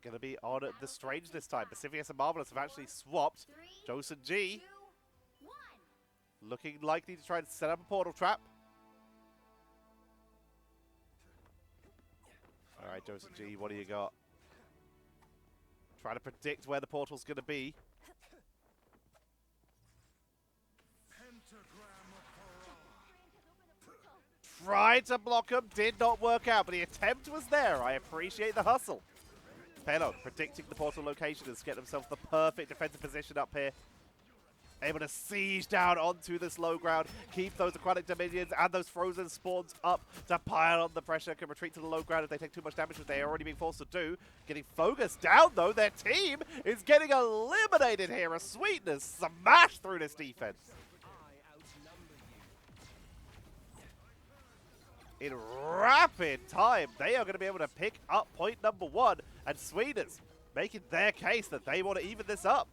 Gonna be on the Strange this time. Pacifius and Marvelous have actually swapped. 3, Joseph G 2, 1. looking likely to try and set up a portal trap. Alright, Joseph G, what do you got? Trying to predict where the portal's gonna be. Tried to block him, did not work out, but the attempt was there. I appreciate the hustle. Pelo predicting the portal location has get himself the perfect defensive position up here. Able to siege down onto this low ground, keep those aquatic dominions and those frozen spawns up to pile on the pressure. Can retreat to the low ground if they take too much damage, which they are already being forced to do. Getting focused down though, their team is getting eliminated here. A Sweetness smash through this defense. In rapid time, they are going to be able to pick up point number 1, and Sweetness making their case that they want to even this up.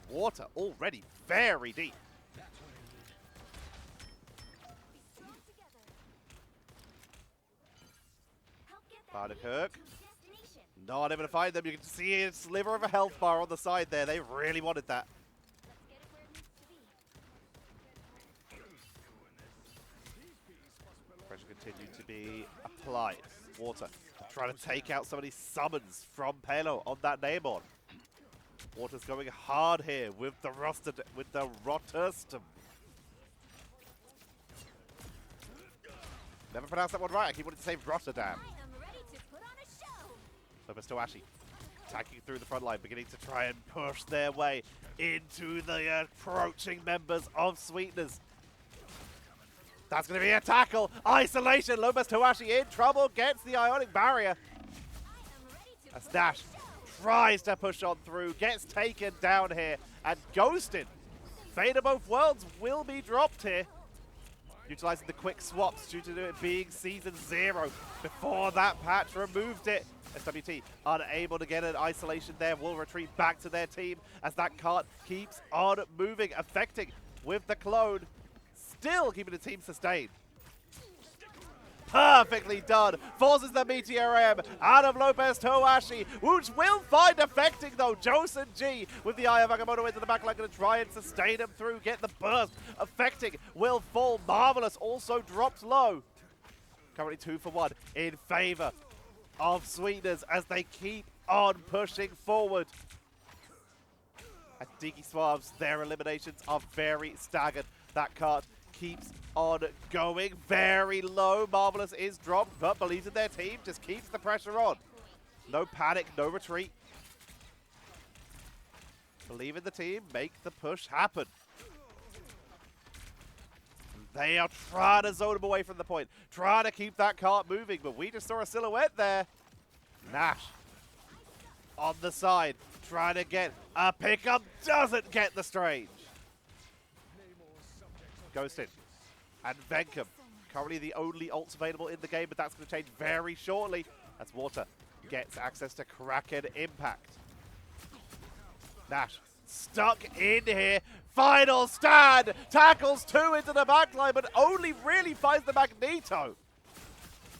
Water already very deep. Barnacook not able to find them. You can see a sliver of a health bar on the side there. They really wanted that. Pressure continued to be applied. Water trying to take out some of these summons from Pelo on that Namor. Water's going hard here with the Roterstum. Never pronounced that one right. I keep wanting to say Rotterdam. I am ready to put on a show. So Mistoashi attacking through the front line, beginning to try and push their way into the approaching members of Sweetners. That's going to be a tackle. Isolation. Lopez Toashi in trouble. Gets the Ionic Barrier. As Dash tries to push on through. Gets taken down here. And ghosted. Fate of Both Worlds will be dropped here. Utilizing the quick swaps due to it being Season 0. Before that patch removed it. SWT unable to get an isolation there. Will retreat back to their team as that cart keeps on moving. Affecting with the clone. Still keeping the team sustained. Perfectly done. Forces the Meteor M out of Lopez Toashi, which will find affecting though. Joseph G with the Eye of Agamotto into the backline, going to try and sustain him through, get the burst. Affecting will fall. Marvelous also drops low. Currently 2 for 1 in favor of Sweetners as they keep on pushing forward. And Diki Suaves, their eliminations are very staggered. That card keeps on going very low. Marvelous is dropped, but believes in their team, just keeps the pressure on. No panic, no retreat. Believe in the team, make the push happen. They are trying to zone him away from the point, trying to keep that cart moving, but we just saw a silhouette there. Nash on the side, trying to get a pickup, doesn't get the Strange. Ghosted. And Venkum, currently the only ults available in the game, but that's going to change very shortly as Water gets access to Kraken Impact. Nash stuck in here. Final stand! Tackles 2 into the backline, but only really finds the Magneto.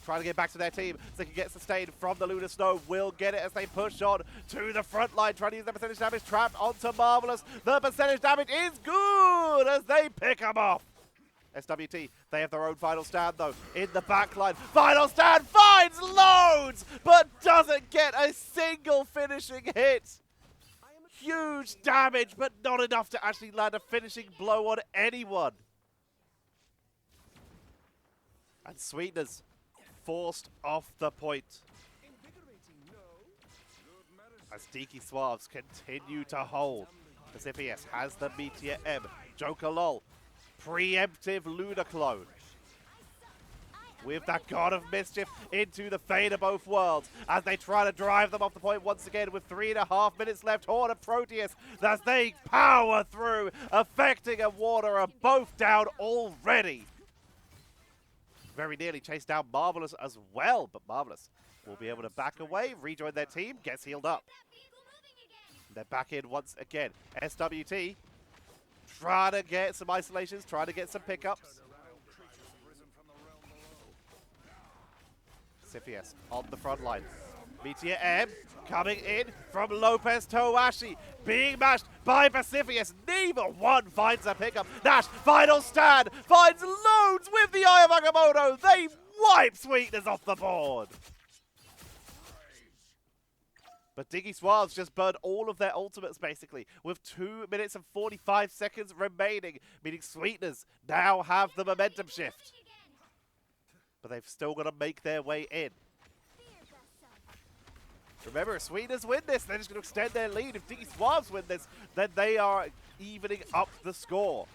Trying to get back to their team so they can get sustained from the Lunar Snow. Will get it as they push on to the front line, trying to use the percentage damage trapped onto Marvelous. The percentage damage is good as they pick him off. SWT, they have their own final stand though in the backline. Final stand finds loads, but doesn't get a single finishing hit. Huge damage, but not enough to actually land a finishing blow on anyone. And Sweetners forced off the point. As Diki Suaves continue to hold. Pacifius has the Meteor M. Joker LOL. Preemptive Lunar Clone. With that God of Mischief into the fate of both worlds as they try to drive them off the point once again with 3.5 minutes left. Horde of Proteus as they power through. Affecting and Water are both down already. Very nearly chased down Marvelous as well, but Marvelous will be able to back away, rejoin their team, gets healed up. They're back in once again. SWT trying to get some isolations, trying to get some pickups. Siphius on the front line. Meteor M coming in from Lopez Towashi, being mashed by Pacifius. Neither one finds a pickup. Nash, final stand, finds loads with the Eye of Agamotto. They wipe Sweetners off the board. But Diki Suaves just burned all of their ultimates basically with 2 minutes and 45 seconds remaining, meaning Sweetners now have the momentum shift. But they've still got to make their way in. Remember, if Sweetners win this, they're just going to extend their lead. If Diki Suaves win this, then they are evening up the score.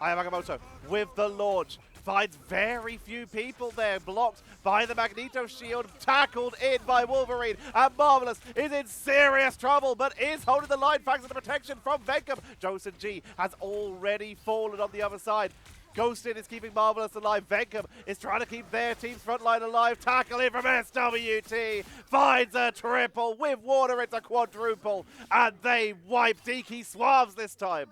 Ayamagamoto with the launch. Finds very few people there. Blocked by the Magneto shield. Tackled in by Wolverine. And Marvelous is in serious trouble, but is holding the line thanks to the protection from Venkum. Joseph G has already fallen on the other side. Ghosted is keeping Marvelous alive. Venkum is trying to keep their team's front line alive. Tackle in from SWT. Finds a triple. With Water, it's a quadruple. And they wipe Diki Suaves this time.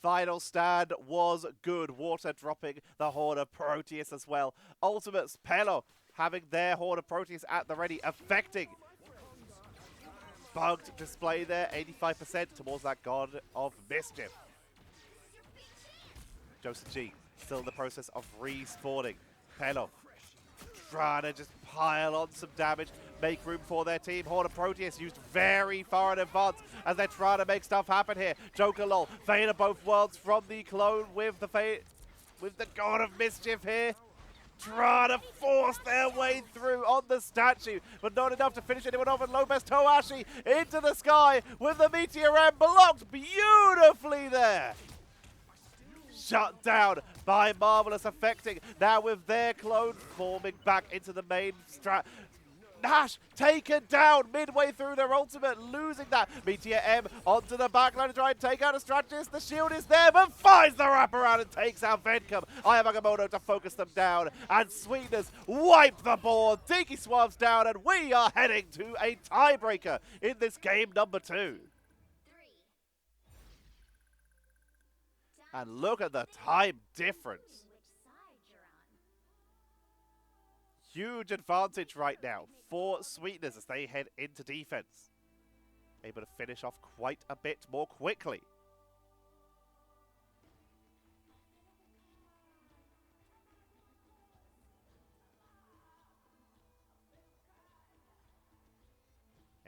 Final stand was good. Water dropping the Horde of Proteus as well. Ultimates, Pelo having their Horde of Proteus at the ready, affecting. Bugged display there, 85% towards that God of Mischief. Joseph G still in the process of respawning. Pelo trying to just pile on some damage, make room for their team. Horde of Proteus used very far in advance as they're trying to make stuff happen here. Joker LOL, Fate of both worlds from the clone with the God of Mischief here. Trying to force their way through on the statue, but not enough to finish anyone off. And Lopez Towashi into the sky with the Meteor M blocked beautifully there. Shut down by Marvelous, affecting now with their clone forming back into the main strat. Nash taken down midway through their ultimate, losing that. Meteor M onto the backline to try and take out a strategist. The shield is there, but finds the wraparound and takes out Venkum. Ayamagamoto to focus them down, and Sweetners wipe the board. Diki Suaves down, and we are heading to a tiebreaker in this game number 2. And look at the time difference. Huge advantage right now for Sweetners as they head into defense. Able to finish off quite a bit more quickly.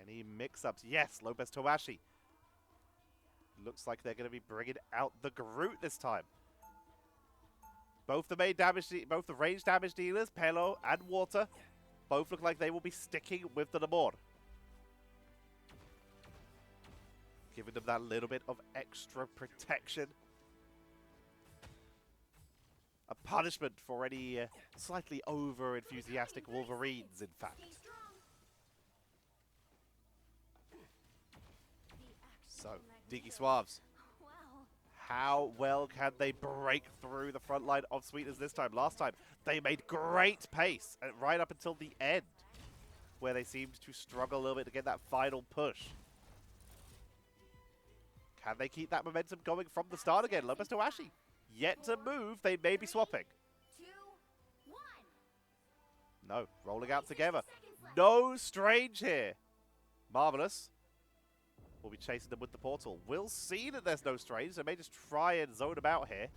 Any mix-ups? Yes, Lopez Towashi. Looks like they're going to be bringing out the Groot this time. Both the range damage dealers, Pelo and Water, both look like they will be sticking with the Namor. Giving them that little bit of extra protection. A punishment for any slightly over-enthusiastic Wolverines, in fact. So, Diki Suaves How well can they break through the front line of Sweetners this time? Last time, they made great pace right up until the end, where they seemed to struggle a little bit to get that final push. Can they keep that momentum going from the start again? Lopez Toashi yet to move. They may be swapping. 2, 1. No, rolling out together. No Strange here. Marvelous. We'll be chasing them with the portal. We'll see that there's no Strange. They may just try and zone about here.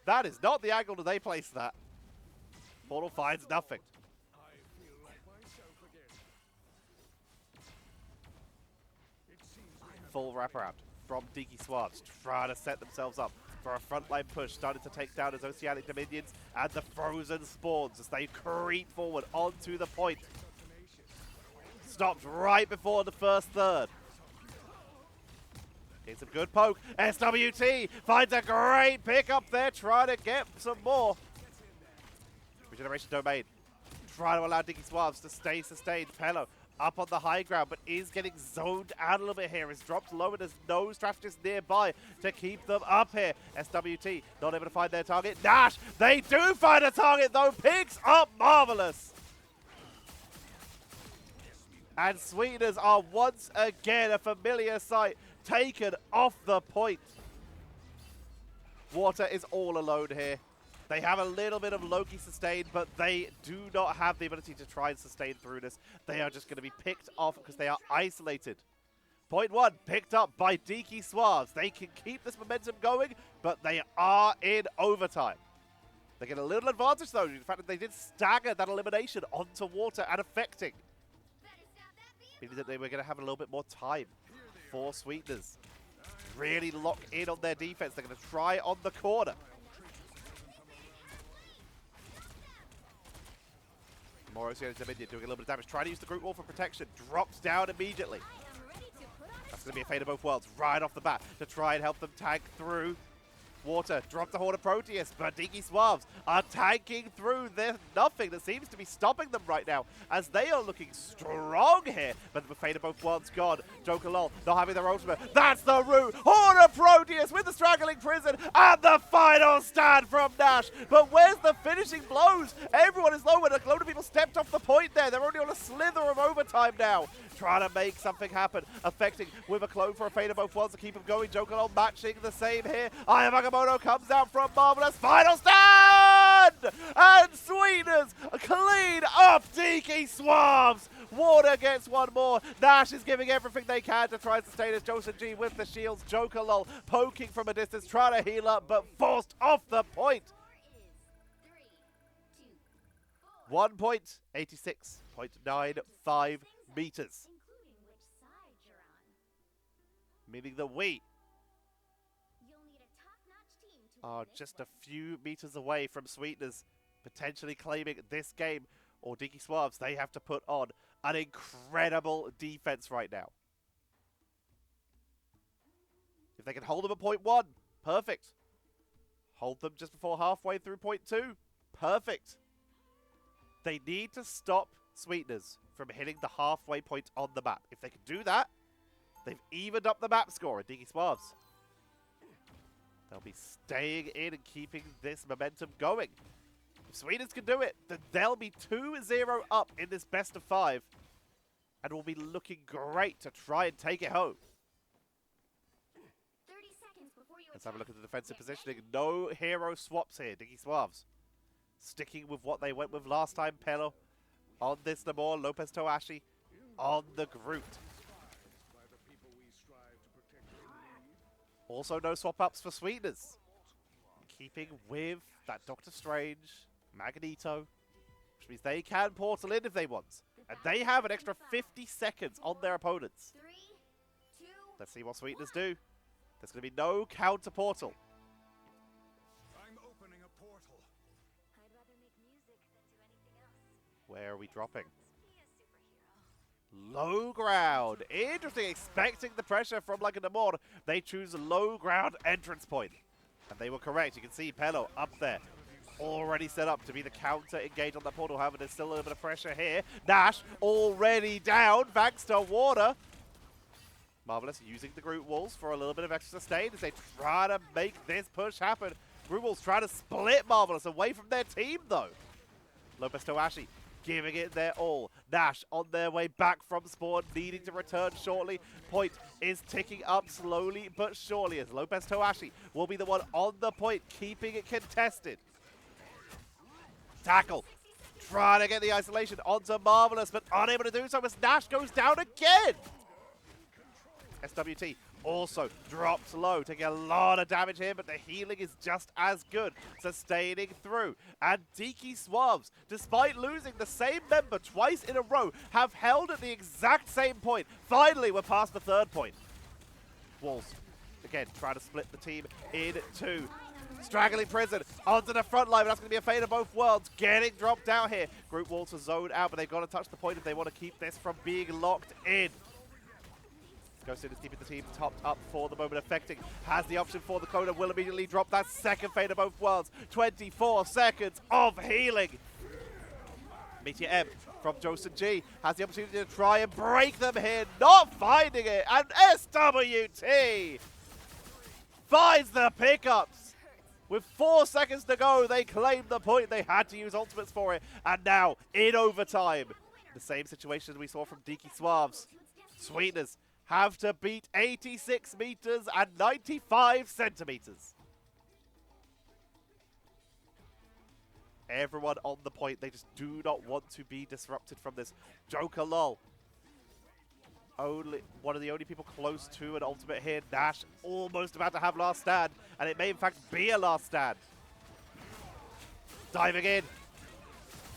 That is not the angle that they placed that. Portal finds nothing. Full wraparound from Diki Suaves, trying to set themselves up for a frontline push, starting to take down his Oceanic Dominions and the Frozen Spawns as they creep forward onto the point. Stopped right before the first third. Getting some good poke. SWT finds a great pick up there, trying to get some more. Regeneration Domain. Trying to allow Diki Suaves to stay sustained. Pello up on the high ground, but is getting zoned out a little bit here. Is dropped low and there's no strategist nearby to keep them up here. SWT not able to find their target. Nash, they do find a target though. Picks up Marvelous. And Sweetners are once again a familiar sight, taken off the point. Water is all alone here. They have a little bit of Loki sustain, but they do not have the ability to try and sustain through this. They are just going to be picked off because they are isolated. Point 1 picked up by Diki Suaves. They can keep this momentum going, but they are in overtime. They get a little advantage though, in fact that they did stagger that elimination onto Water and affecting. Meaning that they were going to have a little bit more time for Sweetners. Really lock in on their defense. They're going to try on the corner. More Oceanic Dominion doing a little bit of damage. Trying to use the Groot Wall for protection. Drops down immediately. That's going to be a Fate of Both Worlds right off the bat to try and help them tank through. Water dropped the Horde of Proteus, but Diki Suaves are tanking through. There's nothing that seems to be stopping them right now as they are looking strong here. But the Fate of Both Worlds gone. Joker Lol not having their ultimate. That's the route. Horde of Proteus with the straggling prison and the final stand from Nash. But where's the finishing blows? Everyone is low and a load of people stepped off the point there. They're only on a slither of overtime now. Trying to make something happen. Affecting with a clone for a Fate of Both Worlds to keep him going. Joker Lol matching the same here. Ayamagamoto comes out from Marvelous. Final stand! And Sweetners clean up Diki Suaves. Water gets one more. Nash is giving everything they can to try and sustain his Joseph G with the shields. Joker Lol poking from a distance, trying to heal up, but forced off the point. 1 point, 86.95 meters. Meaning that we are just a few meters away from Sweetners potentially claiming this game, or Diki Suaves. They have to put on an incredible defense right now. If they can hold them at point 1, perfect. Hold them just before halfway through point 2, perfect. They need to stop Sweetners from hitting the halfway point on the map. If they can do that, they've evened up the map score at Diki Suaves. They'll be staying in and keeping this momentum going. If Sweetners can do it, then they'll be 2-0 up in this best of 5 and will be looking great to try and take it home. 30 seconds before you Let's have a look at the defensive positioning. No hero swaps here. Diki Suaves sticking with what they went with last time. Pello on this Namor. Lopez Toashi on the Groot. Also no swap-ups for Sweetners. Keeping with that Doctor Strange, Magneto, which means they can portal in if they want. And they have an extra 50 seconds on their opponents. 3, 2, Let's see what Sweetners do. There's going to be no counter portal. I'm opening a portal. I'd rather make music than do anything else. Where are we dropping? Be a superhero. Low ground. Interesting. Expecting the pressure from like a Namor. They choose a low ground entrance point. And they were correct. You can see Pello up there. Already set up to be the counter engage on that portal. However, there's still a little bit of pressure here. Nash already down thanks to Water. Marvelous using the group walls for a little bit of extra sustain as they try to make this push happen. Group walls trying to split Marvelous away from their team though. Lopez Toashi giving it their all. Nash on their way back from spawn, needing to return shortly. Point is ticking up slowly but surely as Lopez Toashi will be the one on the point, keeping it contested. Tackle. Trying to get the isolation onto Marvelous, but unable to do so as Nash goes down again. SWT also drops low, taking a lot of damage here, but the healing is just as good, sustaining through. And Diki Suaves, despite losing the same member twice in a row, have held at the exact same point. Finally, we're past the third point. Walls, again, trying to split the team in two. Straggling Prison onto the front line, but that's going to be a fate of both worlds. Getting dropped out here. Group walls are zoned out, but they've got to touch the point if they want to keep this from being locked in. Ghosted is keeping the team topped up for the moment. Affecting has the option for the Coda, will immediately drop that second fate of both worlds. 24 seconds of healing. Meteor M from Joseph G has the opportunity to try and break them here, not finding it. And SWT finds the pickups. With 4 seconds to go, they claimed the point. They had to use ultimates for it. And now, in overtime, the same situation we saw from Diki Suaves. Sweetners have to beat 86 meters and 95 centimeters. Everyone on the point, they just do not want to be disrupted from this. Joker lol. Only one of the only people close to an ultimate here. Nash almost about to have last stand, and it may in fact be a last stand. Diving in.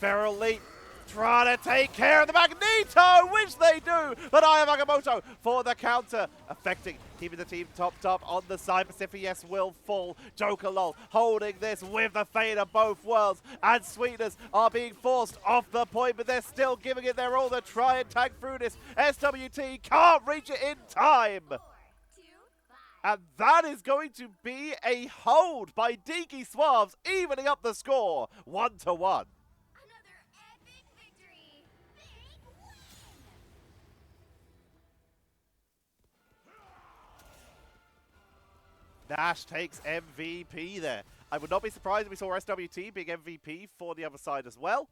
Feral leap. Trying to take care of the Magneto, which they do, but Aya Magamoto for the counter. Affecting, keeping the team topped up on the side. Pacific yes will fall. Joker lol holding this with the fate of both worlds, and Sweetners are being forced off the point, but they're still giving it their all to try and tag through this. SWT can't reach it in time. And that is going to be a hold by Diki Suaves, evening up the score 1-1. Nash takes MVP there. I would not be surprised if we saw SWT being MVP for the other side as well.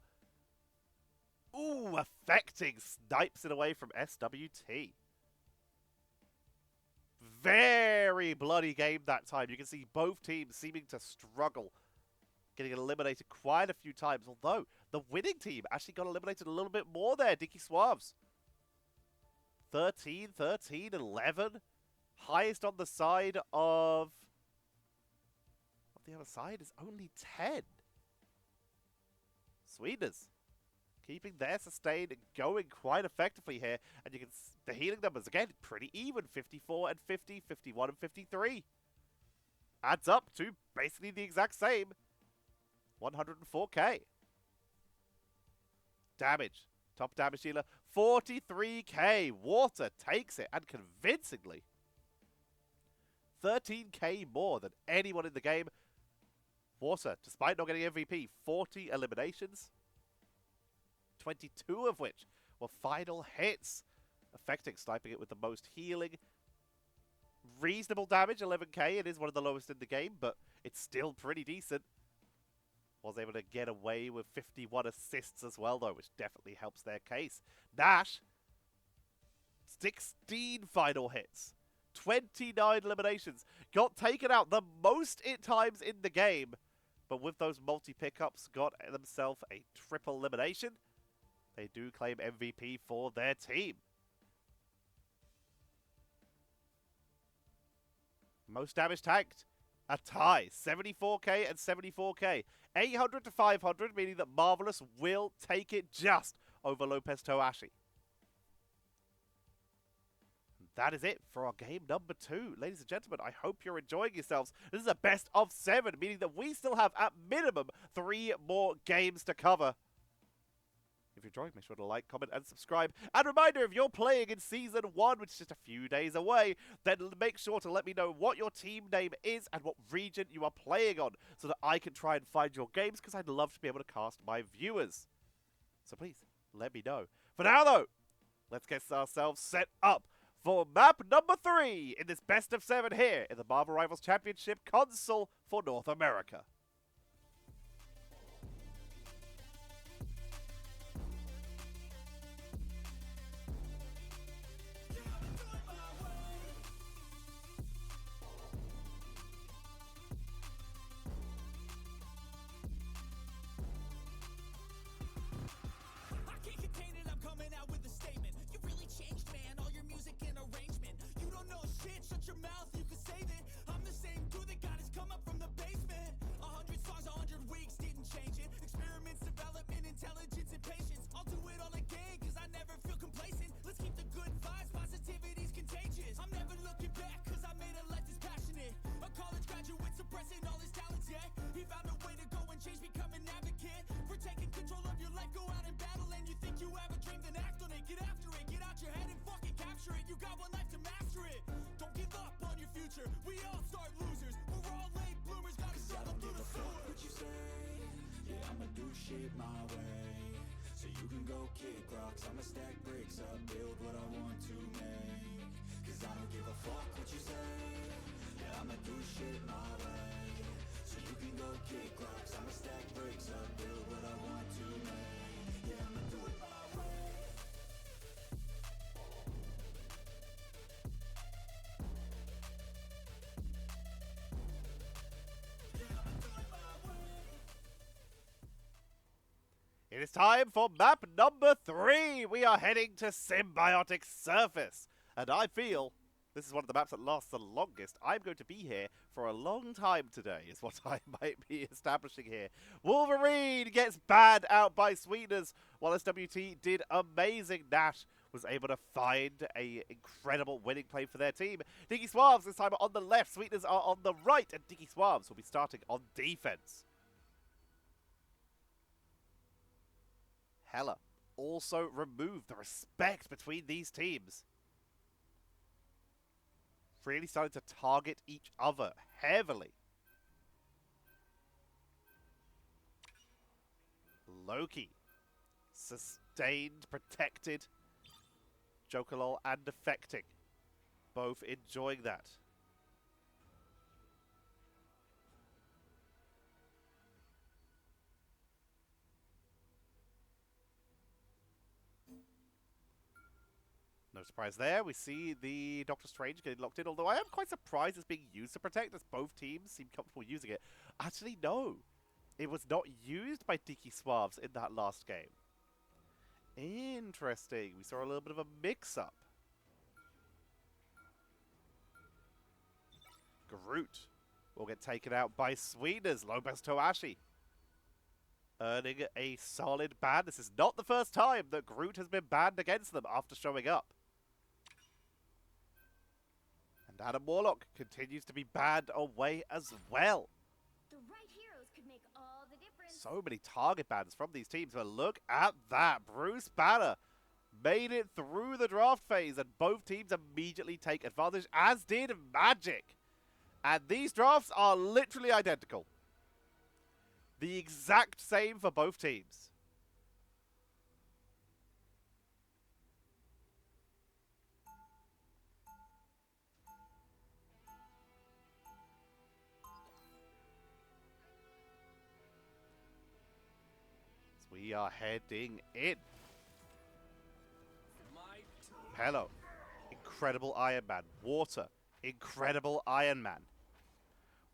Ooh, Affecting snipes it away from SWT. Very bloody game that time. You can see both teams seeming to struggle, getting eliminated quite a few times, although the winning team actually got eliminated a little bit more there. Diki Suaves. 13, 13, 11. Highest on the side of the other side is only 10. Sweetners keeping their sustain going quite effectively here. And you can the healing numbers, again, pretty even. 54 and 50, 51 and 53. Adds up to basically the exact same. 104k. Damage. Top damage dealer, 43k. Water takes it, and convincingly. 13k more than anyone in the game. Water, despite not getting MVP, 40 eliminations. 22 of which were final hits. Affecting, sniping it with the most healing. Reasonable damage, 11k. It is one of the lowest in the game, but it's still pretty decent. Was able to get away with 51 assists as well, though, which definitely helps their case. Nash, 16 final hits. 29 eliminations. Got taken out the most times in the game, but with those multi-pickups, got themselves a triple elimination. They do claim MVP for their team. Most damage tanked. A tie. 74k and 74k. 800 to 500, meaning that Marvelous will take it just over Lopez Toashi. That is it for our game number 2. Ladies and gentlemen, I hope you're enjoying yourselves. This is a best of 7, meaning that we still have, at minimum, 3 more games to cover. If you're enjoying, make sure to like, comment, and subscribe. And reminder, if you're playing in Season 1, which is just a few days away, then make sure to let me know what your team name is and what region you are playing on, so that I can try and find your games, because I'd love to be able to cast my viewers. So please, let me know. For now, though, let's get ourselves set up for map number 3 in this best of 7 here in the Marvel Rivals Championship console for North America. We all start losers, we're all late bloomers, gotta start up through the floor. What you say? Yeah, I'ma do shit my way. So you can go kick rocks, I'ma stack bricks up, build what I want to make. Cause I don't give a fuck what you say. Yeah, I'ma do shit my way. So you can go kick rocks, I'ma stack bricks up, build what I want to make. Yeah, I'ma do it my way. It is time for map number 3. We are heading to Symbiotic Surface. And I feel this is one of the maps that lasts the longest. I'm going to be here for a long time today, is what I might be establishing here. Wolverine gets banned out by Sweetners, while SWT did amazing. Nash was able to find a incredible winning play for their team. Diki Suaves this time on the left, Sweetners are on the right, and Diki Suaves will be starting on defense. Hella also removed the respect between these teams. Really starting to target each other heavily. Loki. Sustained, protected. Jokerlol and defecting. Both enjoying that. No surprise there. We see the Doctor Strange getting locked in, although I am quite surprised it's being used to protect, as both teams seem comfortable using it. Actually, no. It was not used by Diki Suaves in that last game. Interesting. We saw a little bit of a mix-up. Groot will get taken out by Sweetners. Lopez Toashi earning a solid ban. This is not the first time that Groot has been banned against them after showing up. And Adam Warlock continues to be banned away as well. The right heroes could make all the difference. So many target bans from these teams, but look at that. Bruce Banner made it through the draft phase, and both teams immediately take advantage, as did Magic. And these drafts are literally identical. The exact same for both teams. We are heading in. Hello. Incredible Iron Man. Water. Incredible Iron Man.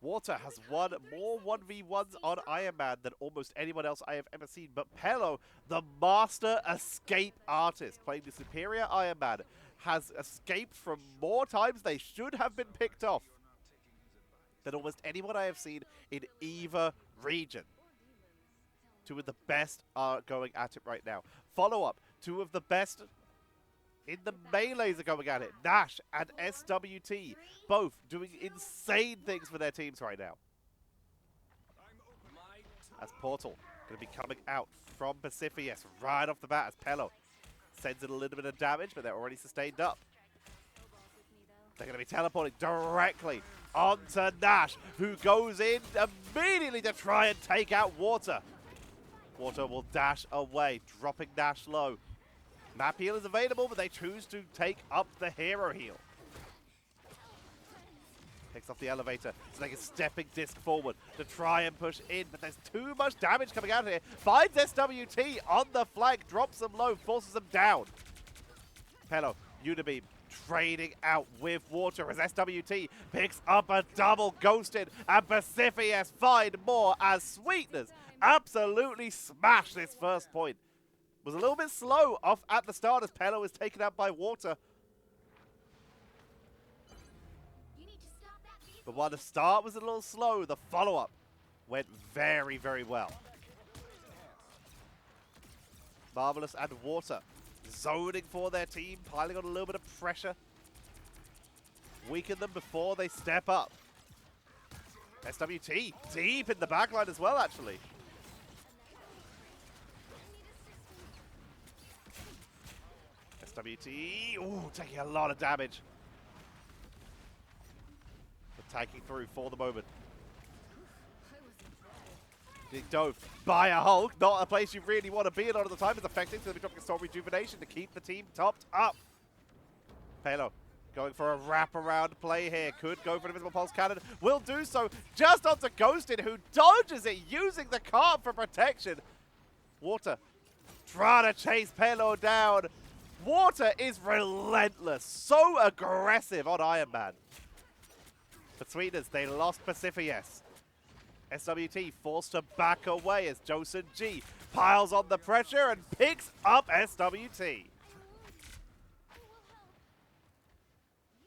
Water has won more 1v1s on Iron Man than almost anyone else I have ever seen. But Pello, the master escape artist, playing the superior Iron Man, has escaped from more times they should have been picked off than almost anyone I have seen in either region. Two of the best are going at it right now. Follow up, two of the best in the melees are going at it. Nash and SWT, both doing insane things for their teams right now. As Portal going to be coming out from Pacifius right off the bat as Pello sends in a little bit of damage, but they're already sustained up. They're going to be teleporting directly onto Nash, who goes in immediately to try and take out Water. Water will dash away, dropping Nash low. Map heal is available, but they choose to take up the hero heal. Picks up the elevator, so they can stepping disc forward to try and push in, but there's too much damage coming out here. Finds SWT on the flank, drops them low, forces them down. Pelo, Unibeam, trading out with water as SWT picks up a double ghosted, and Pacifius find more as Sweetners absolutely smash this first point. Was a little bit slow off at the start as Pelo was taken out by water. But while the start was a little slow, the follow-up went very, very well. Marvelous and Water zoning for their team, piling on a little bit of pressure. Weaken them before they step up. SWT deep in the backline as well, actually. SWT, ooh, taking a lot of damage. Tanking through for the moment. Big dove by a Hulk, not a place you really want to be in a lot of the time. It's affecting, so they'll be dropping a Storm Rejuvenation to keep the team topped up. Pelo going for a wraparound play here. Could go for an Invisible Pulse Cannon. Will do so just onto Ghosted, who dodges it using the cart for protection. Water trying to chase Pelo down. Water is relentless, so aggressive on Iron Man. For Sweetners, they lost Pacifius. SWT forced to back away as Josen G piles on the pressure and picks up SWT.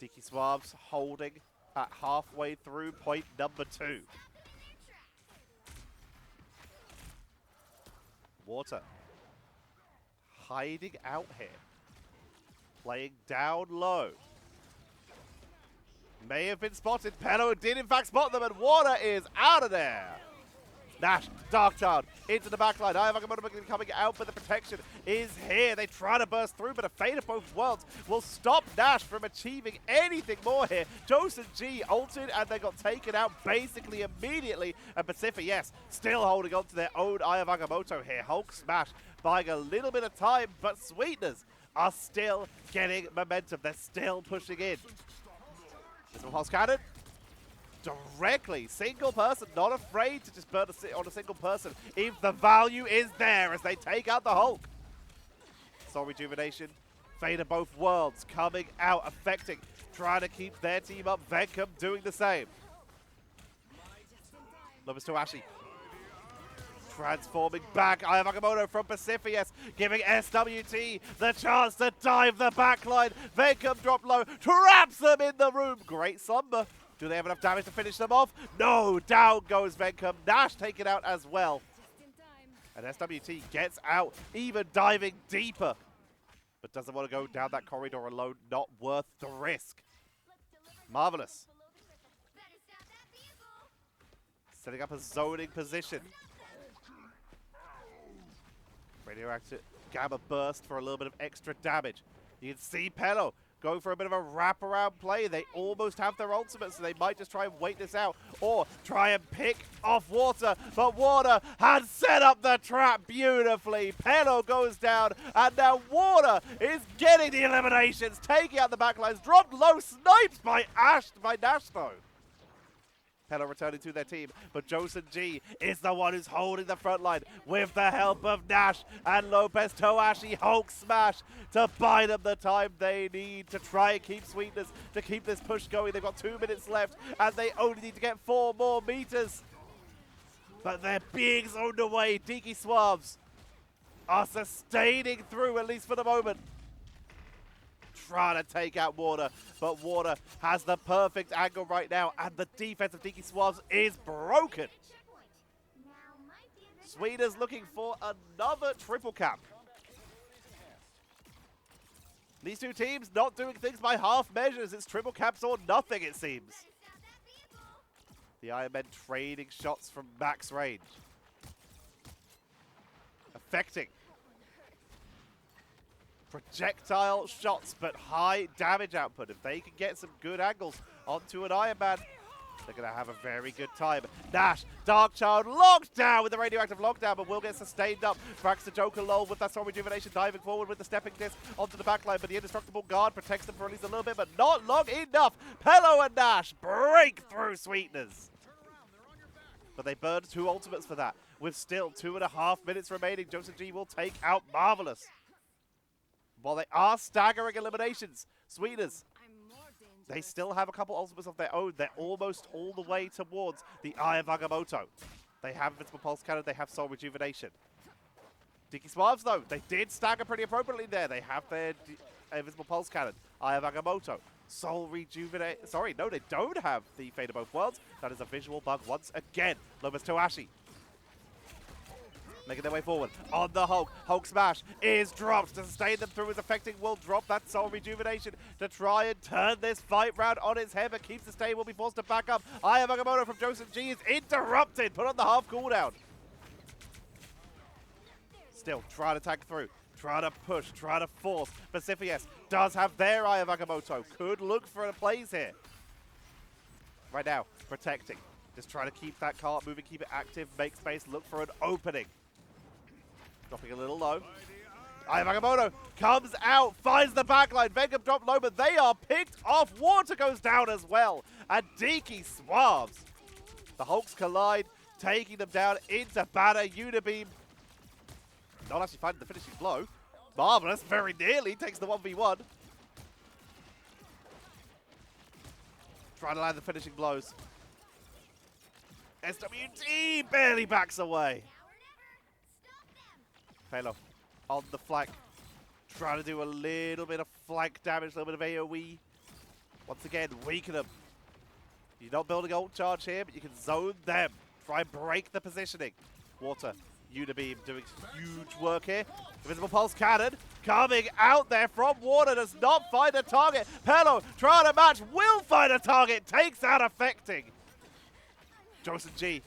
Diki Suaves holding at halfway through point number 2. Water hiding out here. Playing down low. May have been spotted. Pelo did in fact spot them, and Water is out of there. Nash, Darktown, into the backline. Ayavangamoto coming out, but the protection is here. They try to burst through, but a Fate of Both Worlds will stop Nash from achieving anything more here. Josen G ulted, and they got taken out basically immediately. And Pacific, yes, still holding on to their own Ayavangamoto here. Hulk Smash buying a little bit of time, but Sweetners are still getting momentum. They're still pushing in. Missile Pulse Cannon. Directly, single person, not afraid to just burn on a single person if the value is there as they take out the Hulk. Soul Rejuvenation, Fate of Both Worlds coming out, affecting, trying to keep their team up. Venkum doing the same. Lobus Toashi transforming back. Ayavangamoto from Pacifius, giving SWT the chance to dive the backline. Venkum drop low, traps them in the room. Great slumber. Do they have enough damage to finish them off? No, down goes Venkum. Nash taken out as well. And SWT gets out, even diving deeper. But doesn't want to go down that corridor alone. Not worth the risk. Marvelous. Setting up a zoning position. Radioactive Gamma Burst for a little bit of extra damage. You can see Pelo going for a bit of a wraparound play. They almost have their ultimate, so they might just try and wait this out or try and pick off Water. But Water had set up the trap beautifully. Pelo goes down, and now Water is getting the eliminations, taking out the backlines. Dropped low, sniped by Nash though. Pelo returning to their team, but Josen G is the one who's holding the front line with the help of Nash and Lopez Toashi Hulk Smash to buy them the time they need to try and keep Sweetness, to keep this push going. They've got 2 minutes left, and they only need to get 4 more meters. But they're being zoned away. Diki Suaves are sustaining through, at least for the moment. Trying to take out Water, but Water has the perfect angle right now, and the defense of Diki Suaves is broken. Sweetners looking for another triple cap. These two teams not doing things by half measures. It's triple caps or nothing, it seems. The Iron Men trading shots from max range. Affecting. Projectile shots, but high damage output. If they can get some good angles onto an Iron Man, They're going to have a very good time. Dash, Dark Child locked down with the radioactive lockdown, but will get sustained up. Frax the Joker low with that Storm Rejuvenation, diving forward with the stepping disc onto the backline, but the indestructible guard protects them for at least a little bit, but not long enough. Pello and Dash break through Sweetners. But they burned 2 ultimates for that. With still 2.5 minutes remaining, Joseph G will take out Marvelous. While they are staggering eliminations, Sweetners, they still have a couple ultimates of their own. They're almost all the way towards the Eye of Agamotto. They have Invincible Pulse Cannon, they have Soul Rejuvenation. Diki Suaves, though, they did stagger pretty appropriately there. They have their Invincible Pulse Cannon, Eye of Agamotto. Soul Rejuvenate. Sorry, no, they don't have the Fate of Both Worlds. That is a visual bug once again. Lopez Toashi making their way forward on the Hulk. Hulk Smash is dropped to sustain them through his affecting. Will drop that Soul Rejuvenation to try and turn this fight round on its head, but keeps the stay, will be forced to back up. Eye of Agamotto from Joseph G is interrupted, put on the half cooldown. Still trying to tag through, trying to push, trying to force. Pacifius does have their Eye of Agamotto, could look for a plays here. Right now, protecting, just trying to keep that cart moving, keep it active, make space, look for an opening. Dropping a little low. Eye of Agamotto comes out, finds the backline. Vengam dropped low, but they are picked off. Water goes down as well. And Diki Suaves. The Hulks collide, taking them down into banner. Unibeam not actually finding the finishing blow. Marvelous, very nearly takes the 1v1. Trying to land the finishing blows. SWT barely backs away. Halo on the flank, trying to do a little bit of flank damage, a little bit of AoE. Once again, weaken them. You're not building ult charge here, but you can zone them. Try and break the positioning. Water, Unibeam doing huge work here. Invisible Pulse Cannon coming out there from Water, does not find a target. Pello trying to match, will find a target, takes out Affecting. Joseph G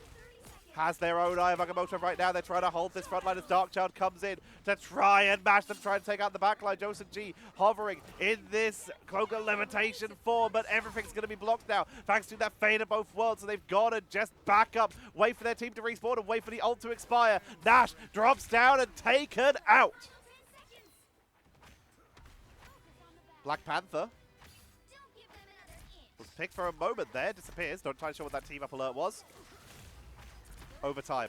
has their own Eye of Agamotto right now. They're trying to hold this front line as Dark Child comes in to try and mash them, try and take out the back line. Joseph G hovering in this Cloak of Levitation form, but everything's going to be blocked now thanks to that Fate of Both Worlds. So they've got to just back up, wait for their team to respawn and wait for the ult to expire. Nash drops down and taken out. Black Panther was picked for a moment there, disappears. Not entirely sure what that team up alert was. Overtime,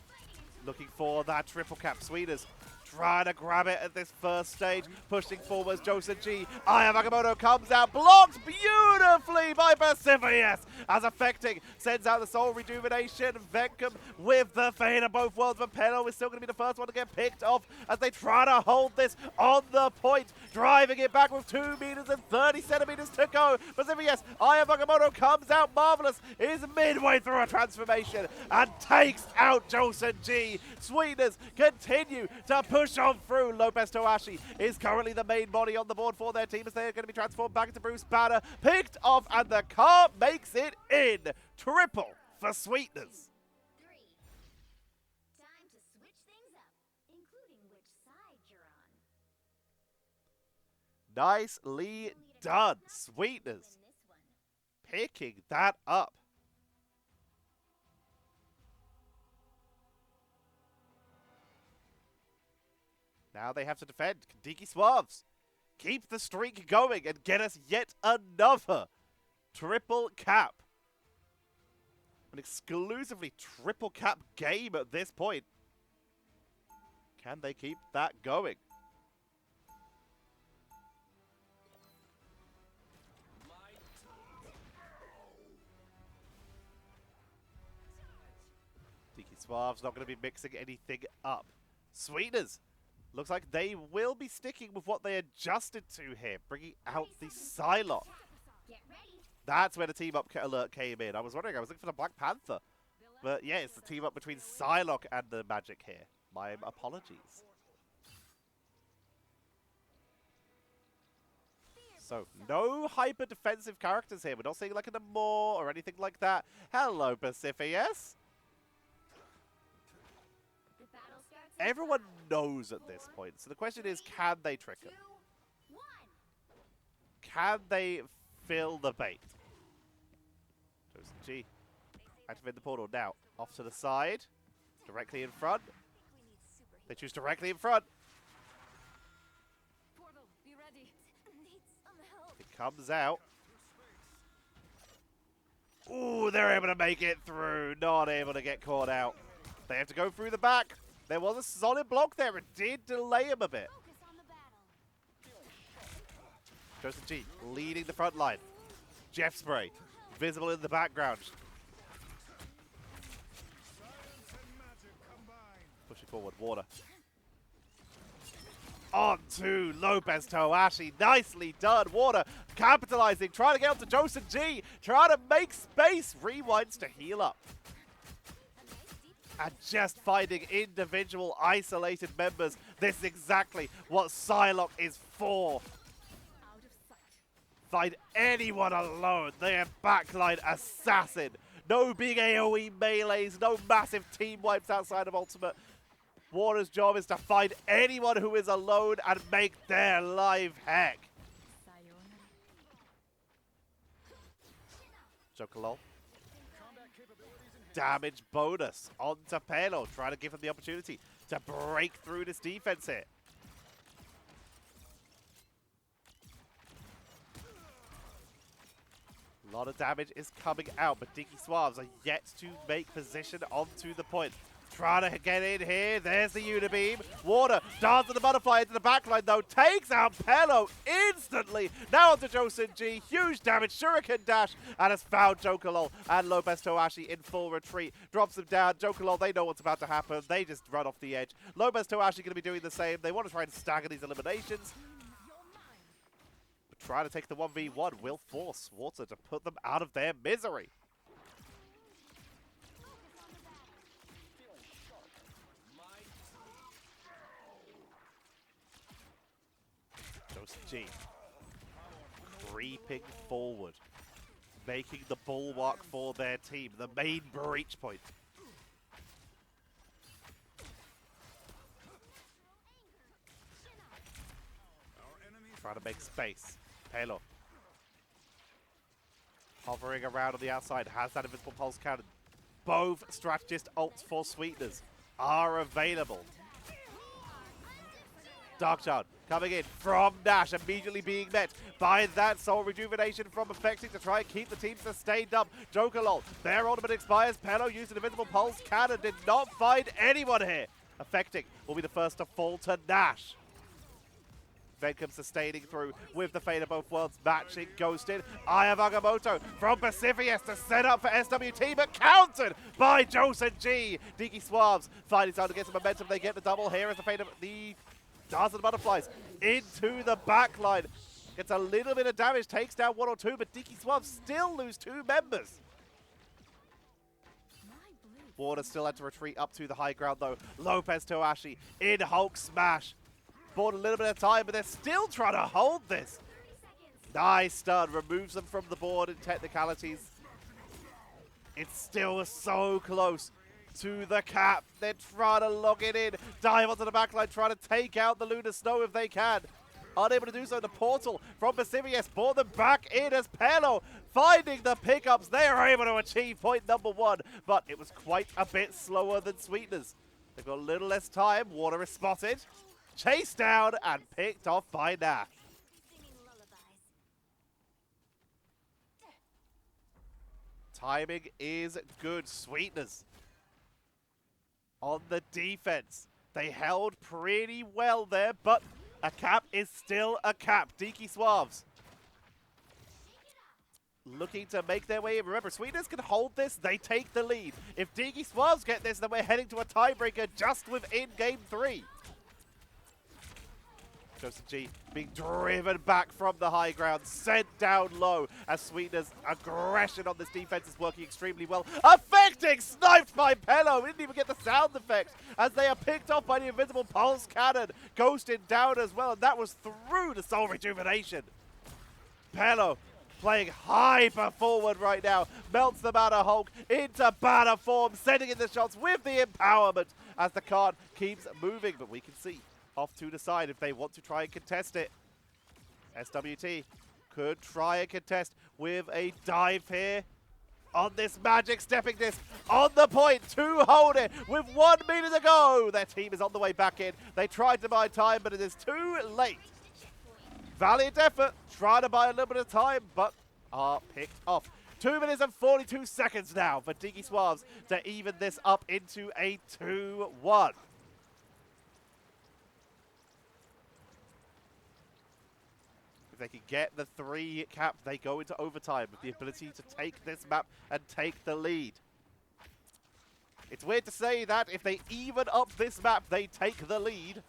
looking for that triple cap. Sweetners trying to grab it at this first stage, pushing forwards. Joseph G, Eye of Agamotto comes out, blocked beautifully by Pacifius, as Affecting sends out the Soul Rejuvenation. Venkum with the Fate of Both Worlds, but Pello is still going to be the first one to get picked off as they try to hold this on the point, driving it back with 2 meters and 30 centimeters to go. Pacifius, Eye of Agamotto comes out. Marvelous is midway through a transformation and takes out Joseph G. Sweetners continue to push on through. Lopez Toashi is currently the main body on the board for their team as they are going to be transformed back into Bruce Banner. Picked off and the car makes it in. Triple for Sweetners. 3. Time to switch things up, including which side you're on. Nicely done. Sweetners picking that up. Now they have to defend. Diki Suaves keep the streak going and get us yet another triple cap. An exclusively triple cap game at this point. Can they keep that going? Diki Suaves not going to be mixing anything up. Sweetners, looks like they will be sticking with what they adjusted to here, bringing out the Psylocke. That's where the team up alert came in. I was wondering, I was looking for the Black Panther. But yeah, it's the team up between Psylocke and the Magic here. My apologies. So, no hyper defensive characters here. We're not seeing like an Amor or anything like that. Hello, Pacifius. Everyone knows at this point. So the question is, can they trick him? Can they fill the bait? Joseph G Activate the portal now. Off to the side. Directly in front. They choose directly in front. Portal, be ready. Need some help. It comes out. Ooh, they're able to make it through. Not able to get caught out. They have to go through the back. There was a solid block there. It did delay him a bit. Focus on the battle. Joseph G leading the front line. Jeff Spray visible in the background. Pushing forward, Water. On to Lopez Toashi. Nicely done. Water capitalizing, trying to get up to Joseph G. Trying to make space. Rewinds to heal up. And just finding individual isolated members. This is exactly what Psylocke is for. Out of sight. Find anyone alone. They are backline assassin. No big AoE melees, no massive team wipes outside of Ultimate. Water's job is to find anyone who is alone and make their life heck. Jokalol. Damage bonus onto Pelo, trying to give him the opportunity to break through this defense here. A lot of damage is coming out, but Diki Suaves are yet to make position onto the point. Trying to get in here. There's the Unibeam. Water darts to the butterfly into the backline, though. Takes out Pelo instantly. Now onto Josen G. Huge damage. Shuriken dash. And has found Jokalol and Lopez Toashi in full retreat. Drops him down. Jokalol, they know what's about to happen. They just run off the edge. Lopez Toashi going to be doing the same. They want to try and stagger these eliminations. But trying to take the 1v1 will force Water to put them out of their misery. G creeping forward, making the bulwark for their team, the main breach point. Trying to make space. Pelo hovering around on the outside, has that invisible pulse cannon. Both strategist ults for Sweetners are available. Darkshard coming in from Nash, immediately being met by that soul rejuvenation from Affecting to try and keep the team sustained up. Jokalol, their ultimate expires. Pelo used an invisible pulse cannon, did not find anyone here. Affecting will be the first to fall to Nash. Venkum sustaining through with the fate of both worlds matching Ghosted. Eye of Agamotto from Pacifius to set up for SWT, but countered by Josen G. Diki Suaves finding time to get some momentum. They get the double here as the fate of the Darts of the Butterflies into the backline. Gets a little bit of damage, takes down one or two, but Diki Suaves still lose two members. Water still had to retreat up to the high ground though. Lopez Toashi in Hulk Smash. Bought a little bit of time, but they're still trying to hold this. Nice stun, removes them from the board in technicalities. It's still so close to the cap. They're trying to lock it in. Dive onto the backline, trying to take out the Lunar Snow if they can. Unable to do so. The portal from Pacifius brought them back in as Pelo finding the pickups. They are able to achieve point number one, but it was quite a bit slower than Sweetners. They've got a little less time. Water is spotted, chased down, and picked off by Nash. Timing is good. Sweetners on the defense. They held pretty well there, but a cap is still a cap. Diki Suaves looking to make their way in. Remember, Sweetners can hold this. They take the lead. If Diki Suaves get this, then we're heading to a tiebreaker just within game 3. Joseph G being driven back from the high ground, sent down low as Sweetners' aggression on this defense is working extremely well. Affecting, sniped by Pelo, didn't even get the sound effects as they are picked off by the invisible pulse cannon. Ghosted down as well, and that was through the soul rejuvenation. Pelo playing hyper forward right now, melts the Banner Hulk into banner form, sending in the shots with the empowerment as the card keeps moving, but we can see off to the side if they want to try and contest it. SWT could try and contest with a dive here. on this magic stepping disc, on the point to hold it with 1 minute to go. Their team is on the way back in. They tried to buy time, but it is too late. Valiant effort, trying to buy a little bit of time, but are picked off. 2 minutes and 42 seconds now for Diki Suaves to even this up into a 2-1. If they can get the 3 cap, they go into overtime with the ability to take this map and take the lead. It's weird to say that if they even up this map, they take the lead.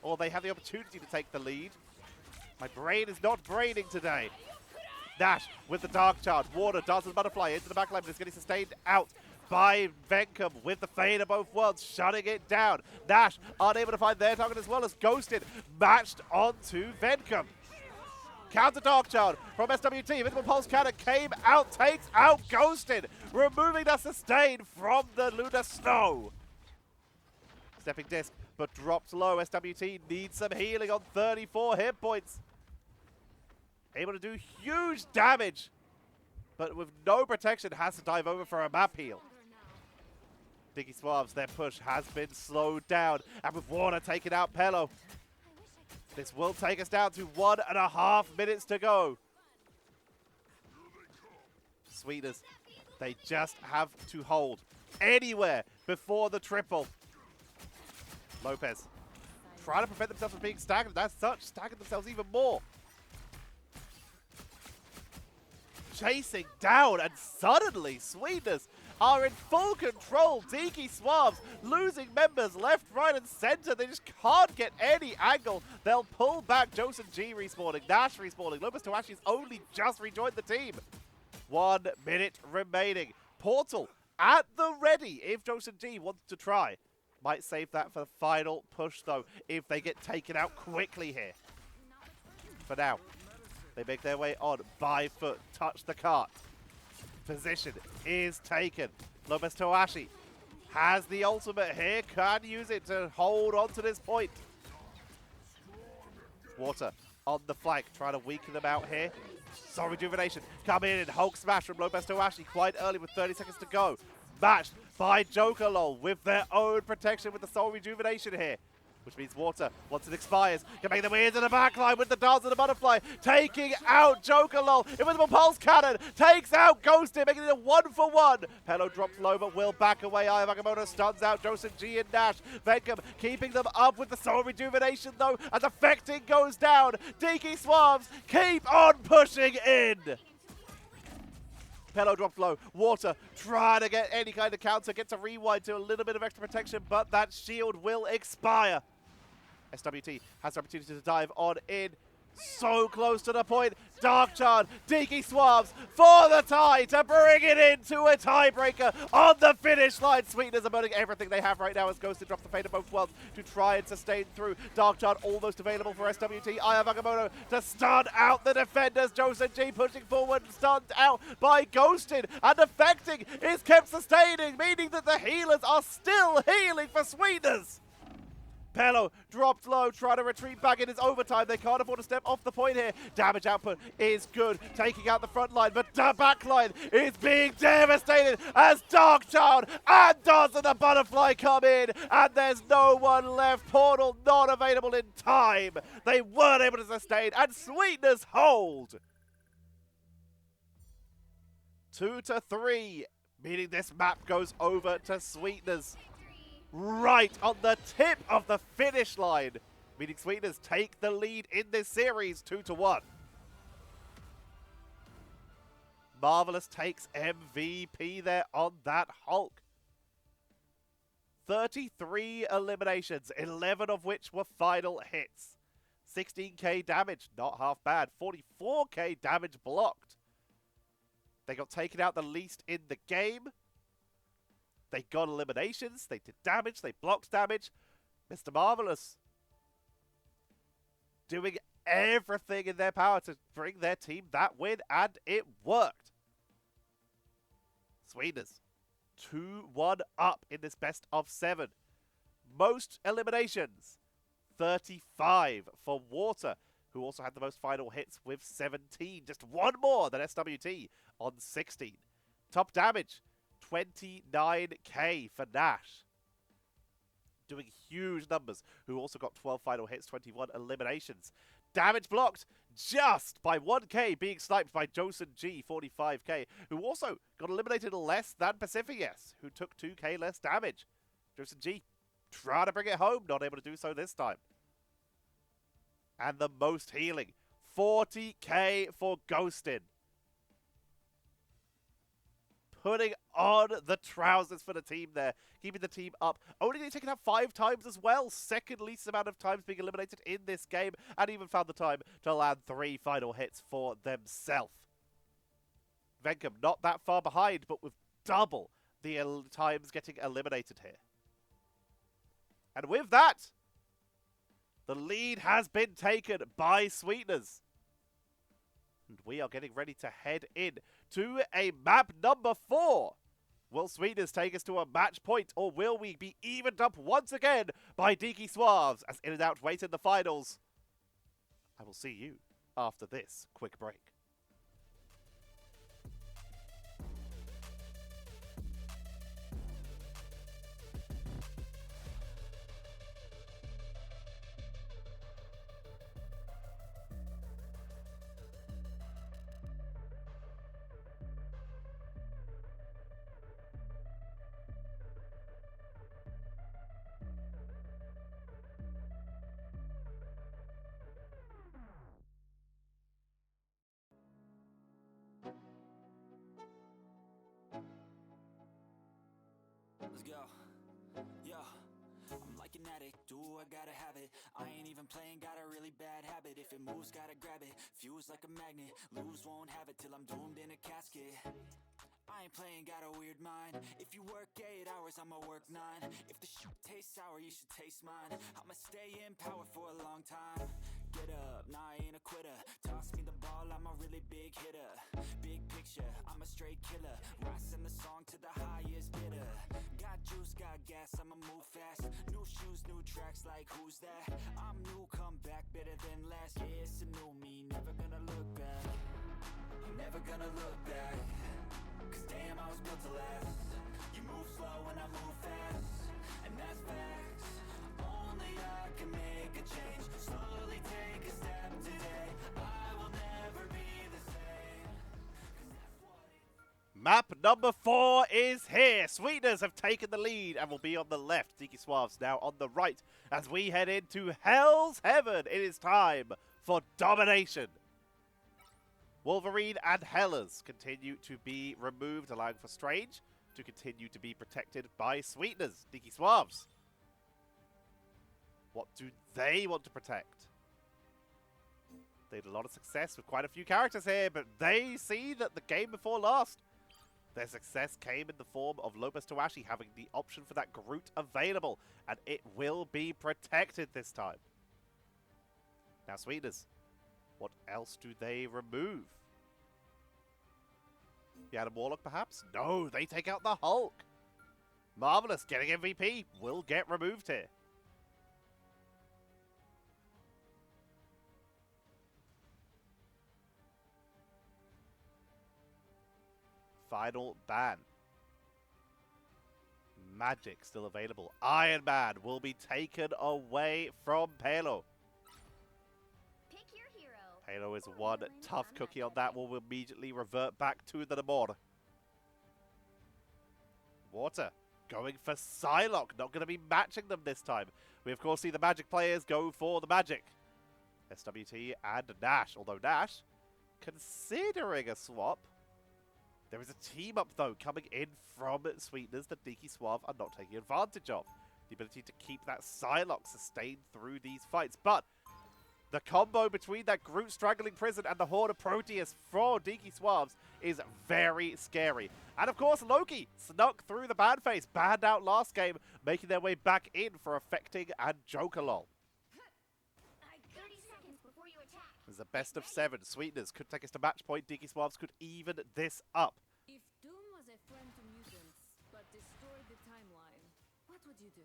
Or they have the opportunity to take the lead. My brain is not braining today. Nash with the Dark Charge. Water dances the butterfly into the backline, but it's getting sustained out by Venkum with the Fade of both worlds, shutting it down. Nash unable to find their target as well as Ghosted matched onto Venkum. Counter Dark Child from SWT. Invisible Pulse Cannon came out, takes out Ghosted, removing the sustain from the Lunar Snow. Stepping disc, but drops low. SWT needs some healing on 34 hit points. Able to do huge damage, but with no protection, has to dive over for a map heal. Diki Suaves, their push has been slowed down, and with Water taking out Pello, this will take us down to 1.5 minutes to go. Sweetners, they just have to hold anywhere before the triple. Lopez trying to prevent themselves from being staggered. That's such, staggered themselves even more. Chasing down, and suddenly Sweetners are in full control. Diki Suaves losing members left, right, and center. They just can't get any angle. They'll pull back. Joseph G respawning, Nash respawning. Lopez Tawashi's only just rejoined the team. 1 minute remaining. Portal at the ready if Joseph G wants to try. Might save that for the final push, though, if they get taken out quickly here. For now, they make their way on by foot, touch the cart. Position is taken. Lopez Tawashi has the ultimate here, can use it to hold on to this point. Water on the flank, trying to weaken them out here. Soul Rejuvenation come in and Hulk Smash from Lopez Tawashi quite early with 30 seconds to go. Matched by Joker Lol with their own protection with the Soul Rejuvenation here. Which means Water, once it expires, can make their way into the backline with the Dance of the Butterfly, taking out Joker Lol. Invisible Pulse Cannon takes out Ghosted, making it a 1-for-1. Pello drops low, but will back away. Aya Vagamoto stuns out Joseph G and Nash. Venkum keeping them up with the Soul Rejuvenation, though, as Affecting goes down. Diki Suaves keep on pushing in. Pello drops low. Water trying to get any kind of counter, gets a rewind to a little bit of extra protection, but that shield will expire. SWT has the opportunity to dive on in. So close to the point. Dark Charge, Diki Suaves for the tie to bring it into a tiebreaker on the finish line. Sweetners are burning everything they have right now as Ghosted drops the Fate of both worlds to try and sustain through. Dark Charge almost available for SWT. Aya Vagamoto to stun out the defenders. Joseph G pushing forward, stunned out by Ghosted, and Affecting is kept sustaining, meaning that the healers are still healing for Sweetners. Pello dropped low, trying to retreat back in his overtime. They can't afford to step off the point here. Damage output is good, taking out the front line, but the back line is being devastated as Dark Child and Dance of the Butterfly come in, and there's no one left. Portal not available in time. They weren't able to sustain, and Sweetners hold. 2-3, meaning this map goes over to Sweetners. Right on the tip of the finish line, meaning Sweetners take the lead in this series 2-1. Marvelous takes MVP there on that Hulk. 33 eliminations, 11 of which were final hits. 16k damage, not half bad. 44k damage blocked. They got taken out the least in the game. They got eliminations, they did damage, they blocked damage. Mr. Marvelous doing everything in their power to bring their team that win, and it worked. Sweetners 2-1 up in this best of 7. Most eliminations, 35 for Water, who also had the most final hits with 17. Just one more than SWT on 16. Top damage, 29k for Nash. Doing huge numbers, who also got 12 final hits, 21 eliminations. Damage blocked just by 1k, being sniped by Josen G, 45k, who also got eliminated less than Pacifius, who took 2k less damage. Josen G trying to bring it home, not able to do so this time. And the most healing, 40k for Ghostin. Putting on the trousers for the team there, keeping the team up. Only taken out 5 times as well. Second least amount of times being eliminated in this game, and even found the time to land 3 final hits for themselves. Venkum not that far behind, but with double the times getting eliminated here. And with that, the lead has been taken by Sweetners. And we are getting ready to head in to a map number 4. Will Sweetners take us to a match point, or will we be evened up once again by Diki Suaves as In and Out wait in the finals? I will see you after this quick break. Let's go. Yo, I'm like an addict, do I gotta have it. I ain't even playing, got a really bad habit. If it moves, gotta grab it, fuse like a magnet. Lose, won't have it till I'm doomed in a casket. I ain't playing, got a weird mind. If you work 8 hours, I'ma work 9. If the shit tastes sour, you should taste mine. I'ma stay in power for a long time. Get up, nah, I ain't a quitter. Toss me the ball, I'm a really big hitter. Big picture, I'm a straight killer. Rising the song to the highest bidder. Got juice, got gas, I'ma move fast. New shoes, new tracks, like who's that? I'm new, come back, better than last. Yeah, it's a new me, never gonna look back. I'm never gonna look back. Cause damn, I was built to last. You move slow and I move fast, and that's facts. Only I can make a change. Slowly take a step today. I will never be the same. Cause that's what it... Map number 4 is here. Sweetners have taken the lead and will be on the left. Diki Suaves now on the right as we head into Hell's Heaven. It is time for domination. Wolverine and Hellas continue to be removed, allowing for Strange to continue to be protected by Sweetners. Diki Suaves. What do they want to protect? They had a lot of success with quite a few characters here, but they see that the game before last, their success came in the form of Lopez Tawashi having the option for that Groot available, and it will be protected this time. Now, Sweetners, what else do they remove? The Adam Warlock, perhaps? No, they take out the Hulk. Marvelous, getting MVP, will get removed here. Final ban. Magic still available. Iron Man will be taken away from Palo. Pick your hero. Halo is one tough cookie on that. Will immediately revert back to the Namor. Water going for Psylocke. Not going to be matching them this time. We, of course, see the Magic players go for the Magic. SWT and Nash. Although Nash, considering a swap. There is a team up, though, coming in from Sweetners that Diki Suave are not taking advantage of. The ability to keep that Psylocke sustained through these fights. But the combo between that Groot Strangling Prison and the Horde of Proteus for Diki Suaves is very scary. And, of course, Loki snuck through the ban phase, banned out last game, making their way back in for affecting and Joker lol. 30 seconds before you attack. There's a best of 7. Sweetners could take us to match point. Diki Suaves could even this up. If Doom was a friend to mutants, but destroyed the timeline, what would you do?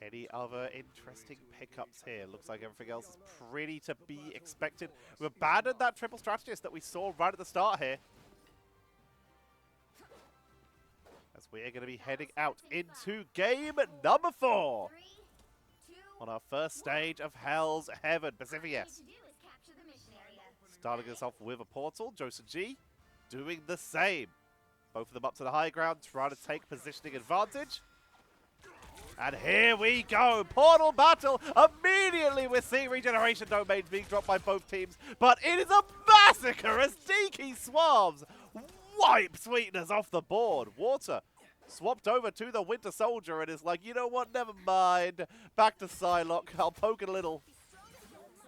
Any other interesting pickups here? Looks like everything else is pretty to be expected. We abandoned that triple strategist that we saw right at the start here. As we're going to be heading out into game number 4 3, 2, on our first stage of Hell's Heaven. Pacific all S you need to do is capture the mission area. starting us off with a portal. Joseph G doing the same. Both of them up to the high ground, trying to take positioning advantage. And here we go, portal battle. Immediately we're seeing regeneration domains being dropped by both teams, but it is a massacre as Diki Suaves wipe Sweetners off the board. Water swapped over to the Winter Soldier and is like, you know what, never mind. Back to Psylocke, I'll poke it a little.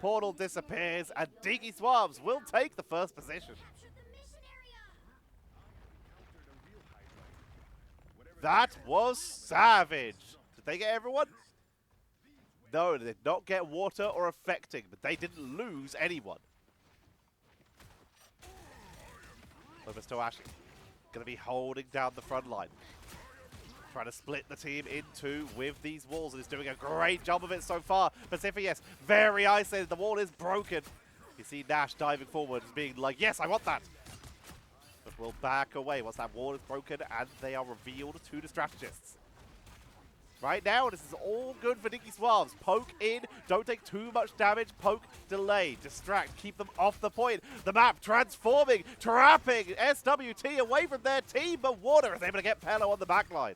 Portal disappears and Diki Suaves will take the first position. Capture the mission area. That was savage. Did they get everyone? No, they did not get water or affecting, but they didn't lose anyone. Lopez Toashi going to be holding down the front line. Trying to split the team in two with these walls, and is doing a great job of it so far. Pacific, yes, very isolated. The wall is broken. You see Nash diving forward and being like, yes, I want that. But we'll back away once that wall is broken and they are revealed to the strategists. Right now, this is all good for Diki Suaves. Poke in, don't take too much damage, poke, delay, distract, keep them off the point. The map transforming, trapping SWT away from their team, but Water is able to get Pello on the backline.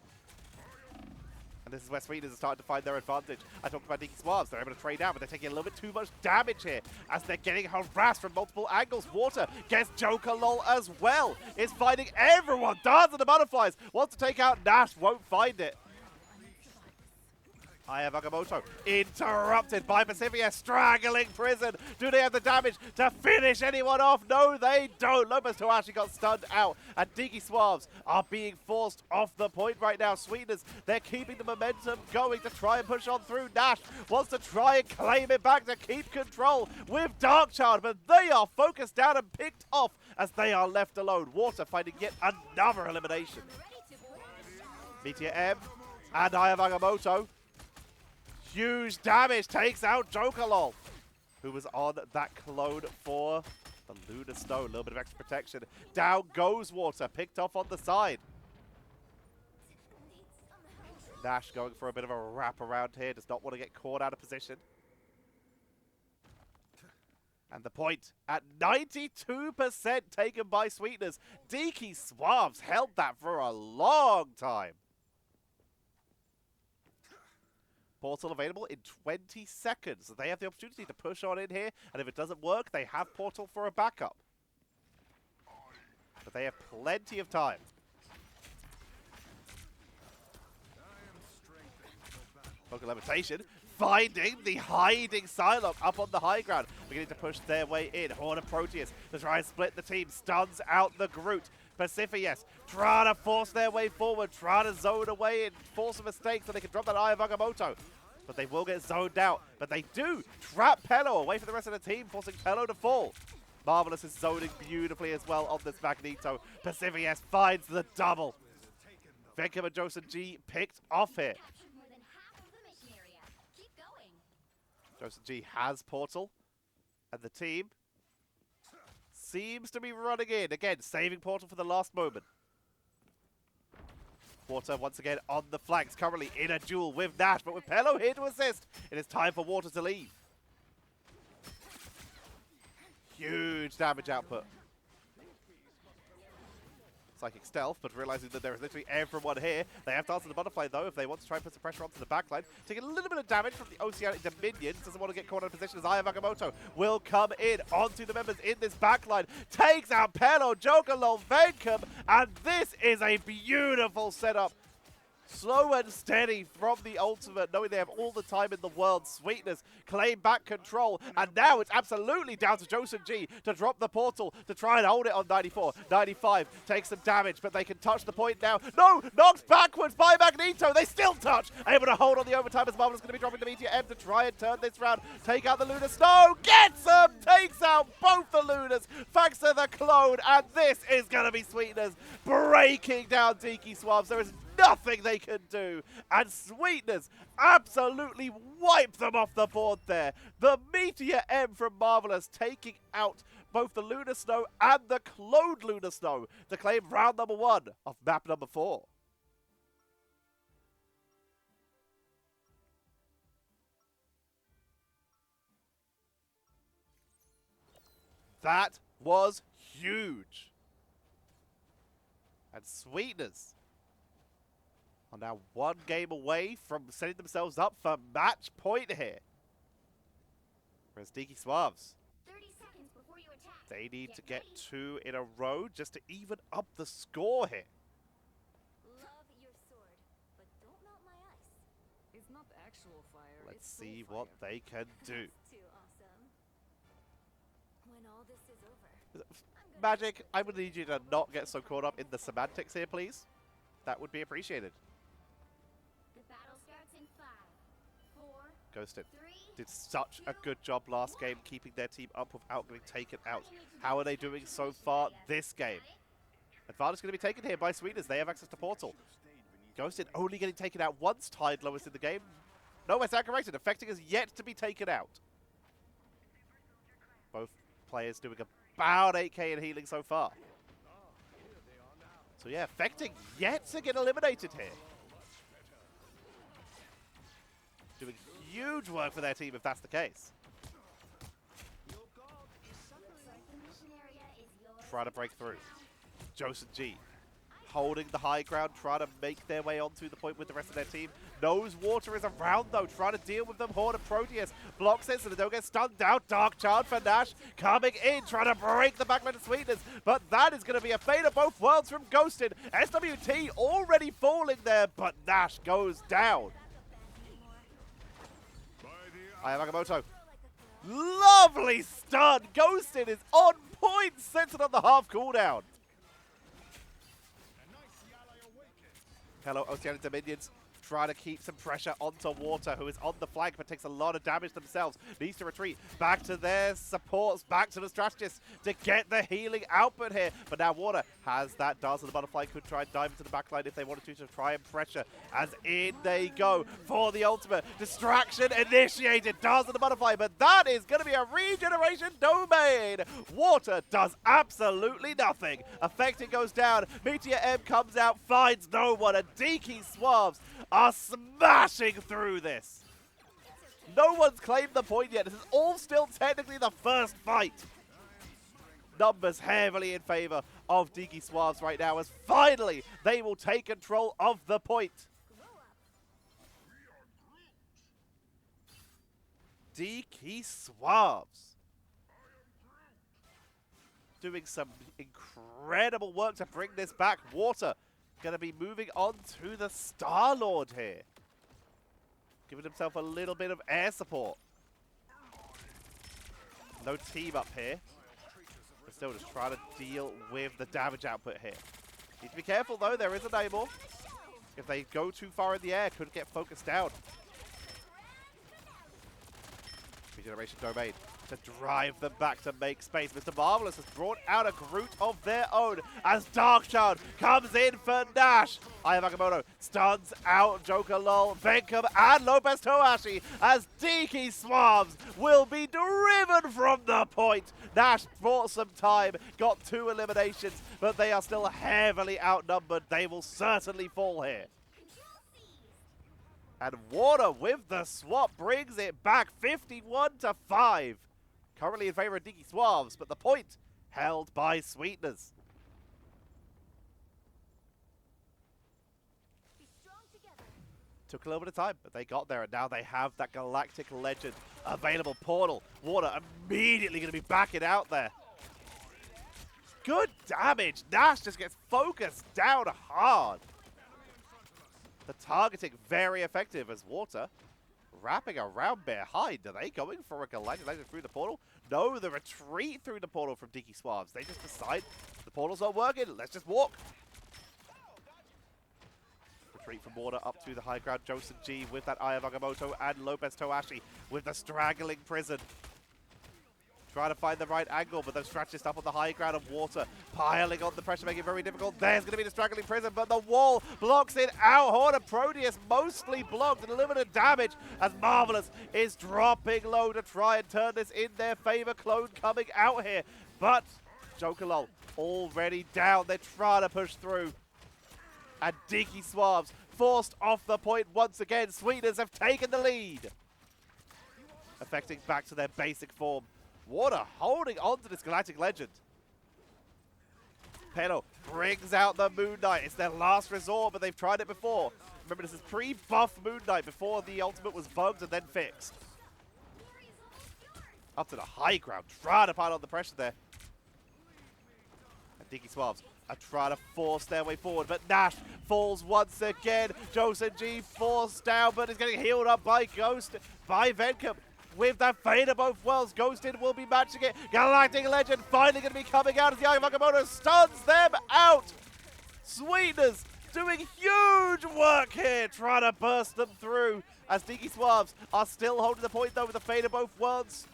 And this is where Sweetners are starting to find their advantage. I talked about Diki Suaves, they're able to trade out, but they're taking a little bit too much damage here as they're getting harassed from multiple angles. Water gets Joker lol as well. Is finding everyone, Dance of the Butterflies, wants to take out Nash, won't find it. I have Agamotto interrupted by Pacific, straggling prison. Do they have the damage to finish anyone off? No, they don't. Lopez Toashi got stunned out, and Diki Suaves are being forced off the point right now. Sweetners, they're keeping the momentum going to try and push on through. Nash wants to try and claim it back to keep control with Darkchild, but they are focused down and picked off as they are left alone. Water finding yet another elimination. Meteor M and I have Agamotto. Huge damage, takes out Jokerlol, who was on that clone for the Lunar Stone. A little bit of extra protection. Down goes Water, picked off on the side. Nash going for a bit of a wrap around here, does not want to get caught out of position. And the point at 92% taken by Sweetners. Diki Suaves held that for a long time. Portal available in 20 seconds. So they have the opportunity to push on in here, and if it doesn't work, they have Portal for a backup. But they have plenty of time. Poker Levitation, finding the hiding Psylocke up on the high ground, beginning to push their way in. Horn of Proteus to try and split the team, stuns out the Groot. Pacific, yes, trying to force their way forward, trying to zone away and force a mistake so they can drop that Eye of Agamotto. But they will get zoned out. But they do trap Pello away from the rest of the team, forcing Pello to fall. Marvelous is zoning beautifully as well on this Magneto. Pacific, yes, finds the double. Venkum and Joseph G picked off here. Captured more than half of the mission area. Keep going. Joseph G has Portal, and the team seems to be running in. Again, saving Portal for the last moment. Water once again on the flanks, currently in a duel with Nash, but with Pello here to assist, it is time for Water to leave. Huge damage output. Psychic Stealth, but realizing that there is literally everyone here. They have Dance of the Butterfly, though, if they want to try and put some pressure onto the backline. Taking a little bit of damage from the Oceanic Dominions. Doesn't want to get caught out of position as Eye of Agamotto will come in onto the members in this backline. Takes out Pello, Jokerlol, Venkum, and this is a beautiful setup. Slow and steady from the ultimate, knowing they have all the time in the world. Sweetness claim back control, and now it's absolutely down to Joseph G to drop the portal to try and hold it on 94. 95 takes some damage, but they can touch the point now. No, knocked backwards by Magneto. They still touch, able to hold on the overtime as Marvel's going to be dropping the Meteor M to try and turn this round. Take out the Lunar Snow, gets him, takes out both the Lunars, thanks to the clone, and this is going to be Sweetness breaking down Diki Suaves. There is nothing they can do, and Sweetness absolutely wipe them off the board there. The Meteor M from Marvelous taking out both the Lunar Snow and the cloned Lunar Snow to claim round number 1 of map number 4. That was huge. And Sweetners are now one game away from setting themselves up for match point here. Whereas Diki Suaves, 30 seconds before you attack. they need to get 2 in a row just to even up the score here. Love your sword, but don't melt my ice. It's not actual fire. Let's it's soul see fire. what they can do. That's too awesome. When all this is over, Magic, I would need you to not get so caught up in the semantics here, please. That would be appreciated. The battle starts in 5, 4, Ghosted 3. did such a good job last game keeping their team up without getting taken out. How are they doing so far this game? Advantage going to be taken here by Sweetners. They have access to Portal. Ghosted only getting taken out once, tied lowest in the game. No, it's corrected. Affecting is yet to be taken out. Both players doing about 8k in healing so far. So yeah, Affecting yet to get eliminated here. Doing huge work for their team if that's the case. Trying to break through. Joseph G holding the high ground, trying to make their way onto the point with the rest of their team. Knows water is around though, trying to deal with them. Horde of Proteus blocks it so they don't get stunned out. Dark Child for Nash coming in, trying to break the backline of Sweetness. But that is going to be a fate of both worlds from Ghosted. SWT already falling there, but Nash goes down. Ayamagamoto. Lovely stun. Ghosted is on point, sets it on the half cooldown. Hello, Oceanic Dominions. Trying to keep some pressure onto Water, who is on the flank but takes a lot of damage themselves. Needs to retreat back to their supports, back to the strategists to get the healing output here. But now Water has that Dance of the Butterfly, could try and dive into the backline if they wanted to try and pressure. As in they go for the ultimate. Distraction initiated, Dance of the Butterfly, but that is going to be a regeneration domain. Water does absolutely nothing. Affecting goes down. Meteor M comes out, finds no one, and Diki Suaves are smashing through this. No one's claimed the point yet. This is all still technically the first fight. Numbers heavily in favor of Diki Suaves right now, as finally they will take control of the point. Diki Suaves doing some incredible work to bring this back. Water going to be moving on to the Star-Lord here. Giving himself a little bit of air support. No team up here. But still just trying to deal with the damage output here. Need to be careful though, there is a Namor. If they go too far in the air, could get focused down. Regeneration Domain to drive them back to make space. Mr. Marvelous has brought out a Groot of their own as Darkshard comes in for Nash. Ayamagamoto stuns out Joker Lol, Venkum, and Lopez Toashi as Diki Suaves will be driven from the point. Nash bought some time, got 2 eliminations, but they are still heavily outnumbered. They will certainly fall here. And Water with the swap brings it back 51-5. Currently in favor of Diki Suaves, but the point held by Sweetners. Took a little bit of time, but they got there, and now they have that Galactic Legend available. Portal. Water immediately going to be backing out there. Good damage. Nash just gets focused down hard. The targeting very effective as Water wrapping around behind. Are they going for a Galactic Legend through the portal? No, the retreat through the portal from Diki Suaves. They just decide the portal's not working. Let's just walk. Retreat from Water up to the high ground. Joseph G with that Eye of Agamotto and Lopez Toashi with the straggling prison. Trying to find the right angle, but they've strategist up on the high ground of Water, piling on the pressure, making it very difficult. There's going to be the straggling prison, but the wall blocks it out. Horde of Proteus mostly blocked and limited damage as Marvelous is dropping low to try and turn this in their favor. Clone coming out here, but Joker Lol already down. They're trying to push through. And Diki Suaves forced off the point once again. Sweetners have taken the lead. Affecting back to their basic form. Water holding on to this Galactic Legend. Pelo brings out the Moon Knight. It's their last resort, but they've tried it before. Remember, this is pre-buff Moon Knight before the ultimate was bugged and then fixed. Up to the high ground, trying to pile on the pressure there. And Diki Suaves are trying to force their way forward, but Nash falls once again. Joseph G forced down, but is getting healed up by Ghost, by Venkum. With that fade of both worlds, Ghosted will be matching it. Galactic Legend finally going to be coming out as the Eye of Agamotto stuns them out. Sweetners doing huge work here, trying to burst them through as Diki Suaves are still holding the point though with the fade of both worlds.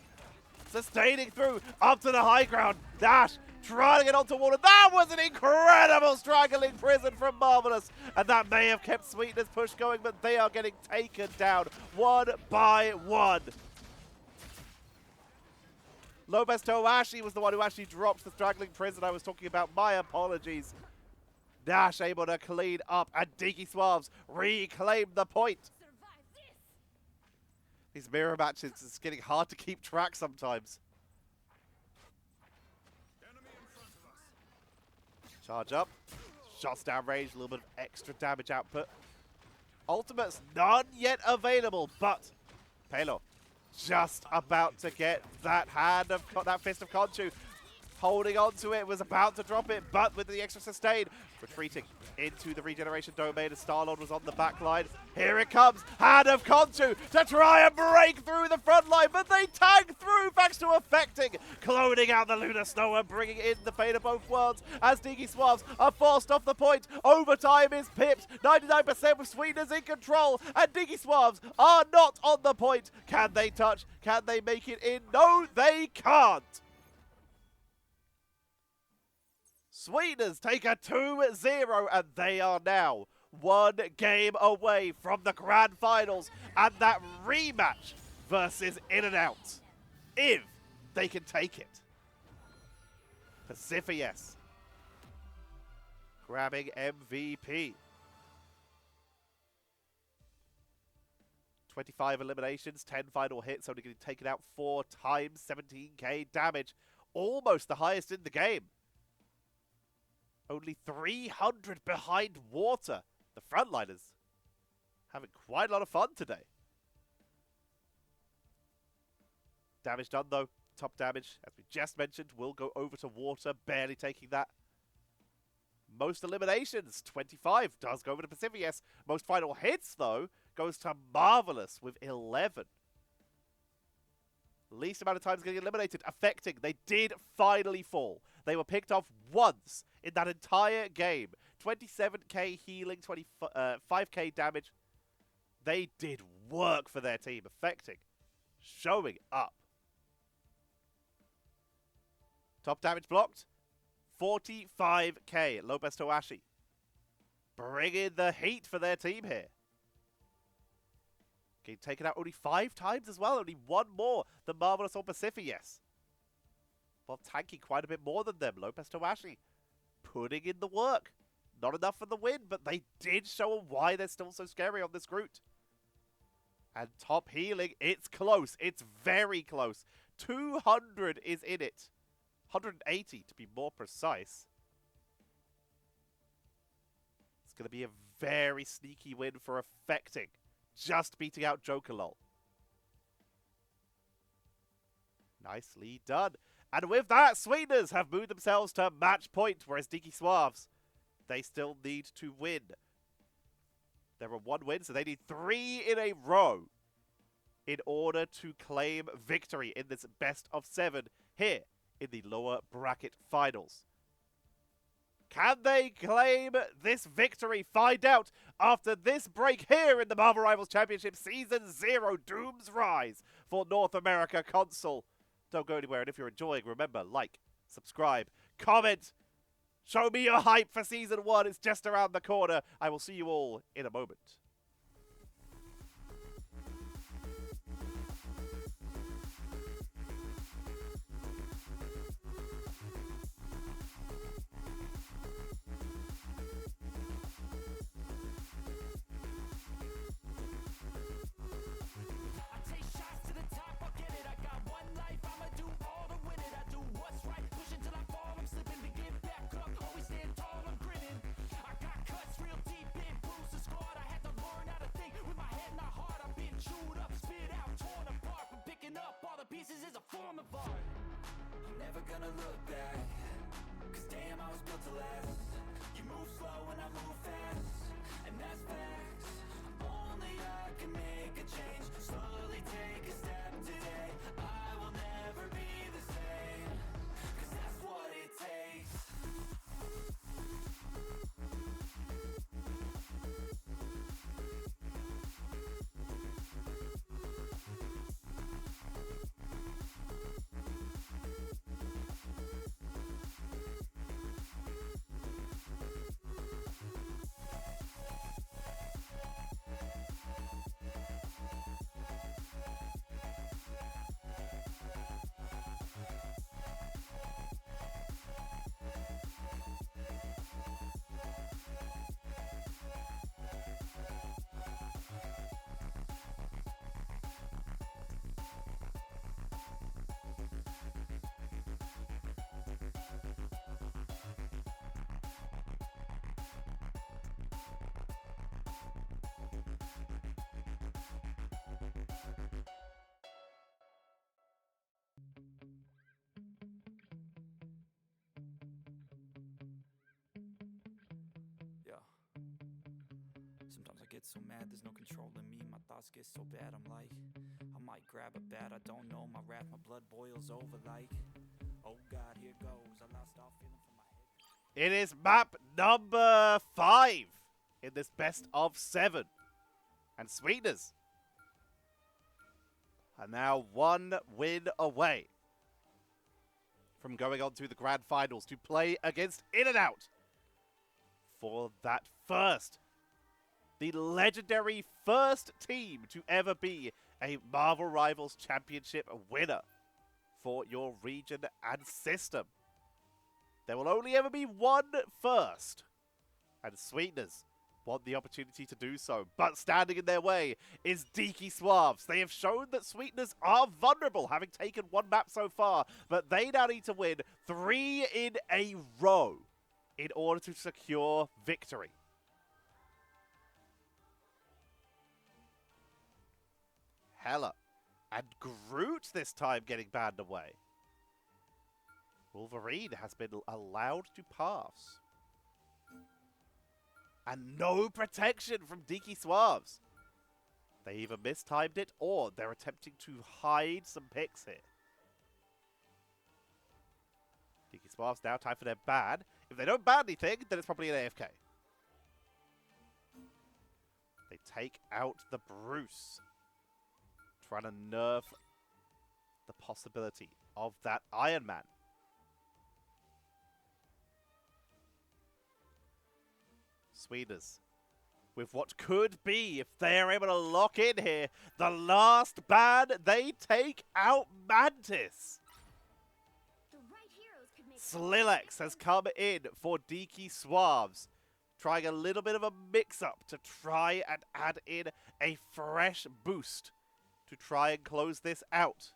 Sustaining through up to the high ground. Dash trying to get onto water. That was an incredible straggling prison from Marvelous. And that may have kept Sweetness push going, but they are getting taken down one by one. Lopez Toashi was the one who actually dropped the straggling prison I was talking about. My apologies. Dash able to clean up, and Diki Suaves reclaim the point. These mirror matches, it's getting hard to keep track sometimes. Charge up. Shots down range, a little bit of extra damage output. Ultimates none yet available, but Pelo just about to get that hand of that fist of Khonshu. Holding on to it, was about to drop it, but with the extra sustain, retreating into the regeneration domain as Starlord was on the back line. Here it comes, Hand of Khonshu to try and break through the front line, but they tag through thanks to affecting, cloning out the Lunar Snow and bringing in the fate of both worlds as Diki Suaves are forced off the point. Overtime is pipped, 99% with Sweetness in control, and Diki Suaves are not on the point. Can they touch? Can they make it in? No, they can't. Sweetners take a 2-0, and they are now one game away from the grand finals and that rematch versus In and Out, if they can take it. Pacifius grabbing MVP. 25 eliminations, 10 final hits, only getting taken out 4 times, 17k damage, almost the highest in the game. Only 300 behind water. The frontliners having quite a lot of fun today. Damage done though. Top damage, as we just mentioned, will go over to water, barely taking that. Most eliminations, 25, does go over to Pacifius. Most final hits though, goes to Marvelous with 11. Least amount of times getting eliminated, affecting. They did finally fall. They were picked off once in that entire game. 27k healing, 5k damage. They did work for their team, affecting, showing up. Top damage blocked, 45k. Lopez Toashi bringing the heat for their team here. Getting taken out only 5 times as well, only 1 more than Marvelous or Pacifius. Well, tanking quite a bit more than them. Lopez Toashi putting in the work. Not enough for the win, but they did show why they're still so scary on this Groot. And top healing, it's close. It's very close. 200 is in it. 180 to be more precise. It's going to be a very sneaky win for affecting. Just beating out Joker lol. Nicely done. And with that, Sweetners have moved themselves to match point, whereas Diki Suaves, they still need to win. There are 1 win, so they need 3 in a row in order to claim victory in this best of 7 here in the lower bracket finals. Can they claim this victory? Find out after this break here in the Marvel Rivals Championship Season 0 Doom's Rise for North America Console. Don't go anywhere, and if you're enjoying, remember, like, subscribe, comment, show me your hype for Season 1. It's just around the corner. I will see you all in a moment. I take shots to the top, I'll get it. I got one life, I'ma do all the gonna look back, cause damn, I was built to last. You move slow and I move fast, and that's facts. Only I can make a change, slowly take a step today. I will never be the same, cause that's what it takes. Yeah. Sometimes I get so mad, there's no controlling me. My thoughts get so bad, I'm like, I might grab a bat, I don't know. My wrath, my blood boils over like, oh God, here goes. I lost all feeling from my head. It is map number 5 in this best of 7. And Sweetners are now 1 win away from going on to the grand finals to play against In and Out for that the legendary first team to ever be a Marvel Rivals Championship winner for your region and system. There will only ever be one first, and Sweetners want the opportunity to do so, but standing in their way is Diki Suaves. They have shown that Sweetners are vulnerable, having taken 1 map so far, but they now need to win 3 in a row in order to secure victory. Hella and Groot this time getting banned away. Wolverine has been allowed to pass. And no protection from Diki Suaves. They either mistimed it or they're attempting to hide some picks here. Diki Suaves now time for their ban. If they don't ban anything, then it's probably an AFK. They take out the Bruce. Trying to nerf the possibility of that Iron Man. Sweetners, with what could be, if they are able to lock in here, the last ban, they take out Mantis. The right heroes could make Slilex has come in for Diki Suaves, trying a little bit of a mix-up to try and add in a fresh boost to try and close this out.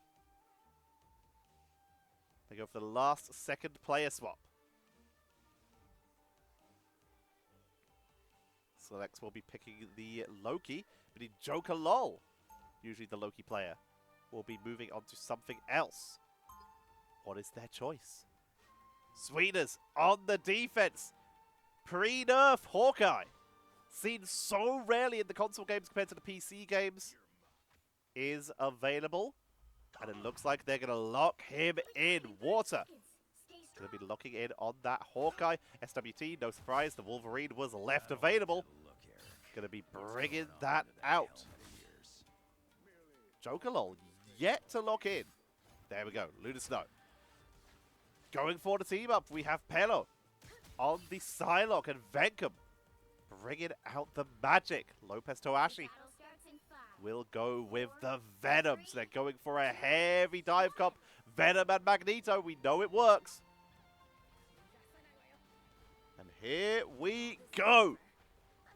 They go for the last second player swap. Slilex will be picking the Loki, but in Joker LOL, usually the Loki player, will be moving on to something else. What is their choice? Sweetners on the defense. Pre-nerf Hawkeye. Seen so rarely in the console games compared to the PC games. Is available. And it looks like they're going to lock him in. Water. Going to be locking in on that Hawkeye. SWT, no surprise, the Wolverine was left available. Going to be bringing that out. Joker LOL yet to lock in. There we go, Lunar Snow. Going for the team up, we have Pelo on the Psylocke and Venkum bringing out the magic. Lopez Toashi will go with the Venom. So they're going for a heavy dive comp. Venom and Magneto, we know it works. And here we go.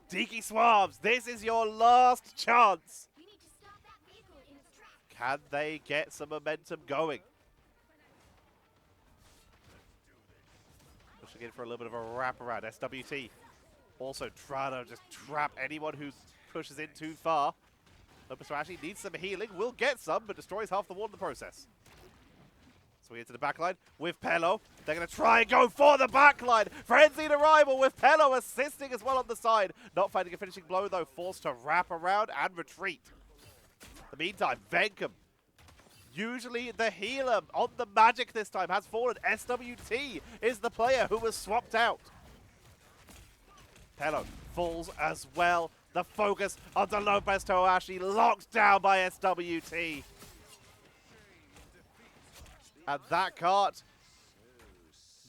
Diki Suaves, this is your last chance. You need to stop that vehicle in its tracks. Can they get some momentum going? Pushing in for a little bit of a wraparound. SWT also trying to just trap anyone who pushes in too far. Lopez actually needs some healing. Will get some, but destroys half the wall in the process. we get to the backline with Pello. They're going to try and go for the backline. Frenzied arrival with Pello assisting as well on the side. Not finding a finishing blow, though. Forced to wrap around and retreat. In the meantime, Venkum, usually the healer on the Magic this time, has fallen. SWT is the player who was swapped out. Pello falls as well. The focus onto Lopez Toashi, locked down by SWT. And that cart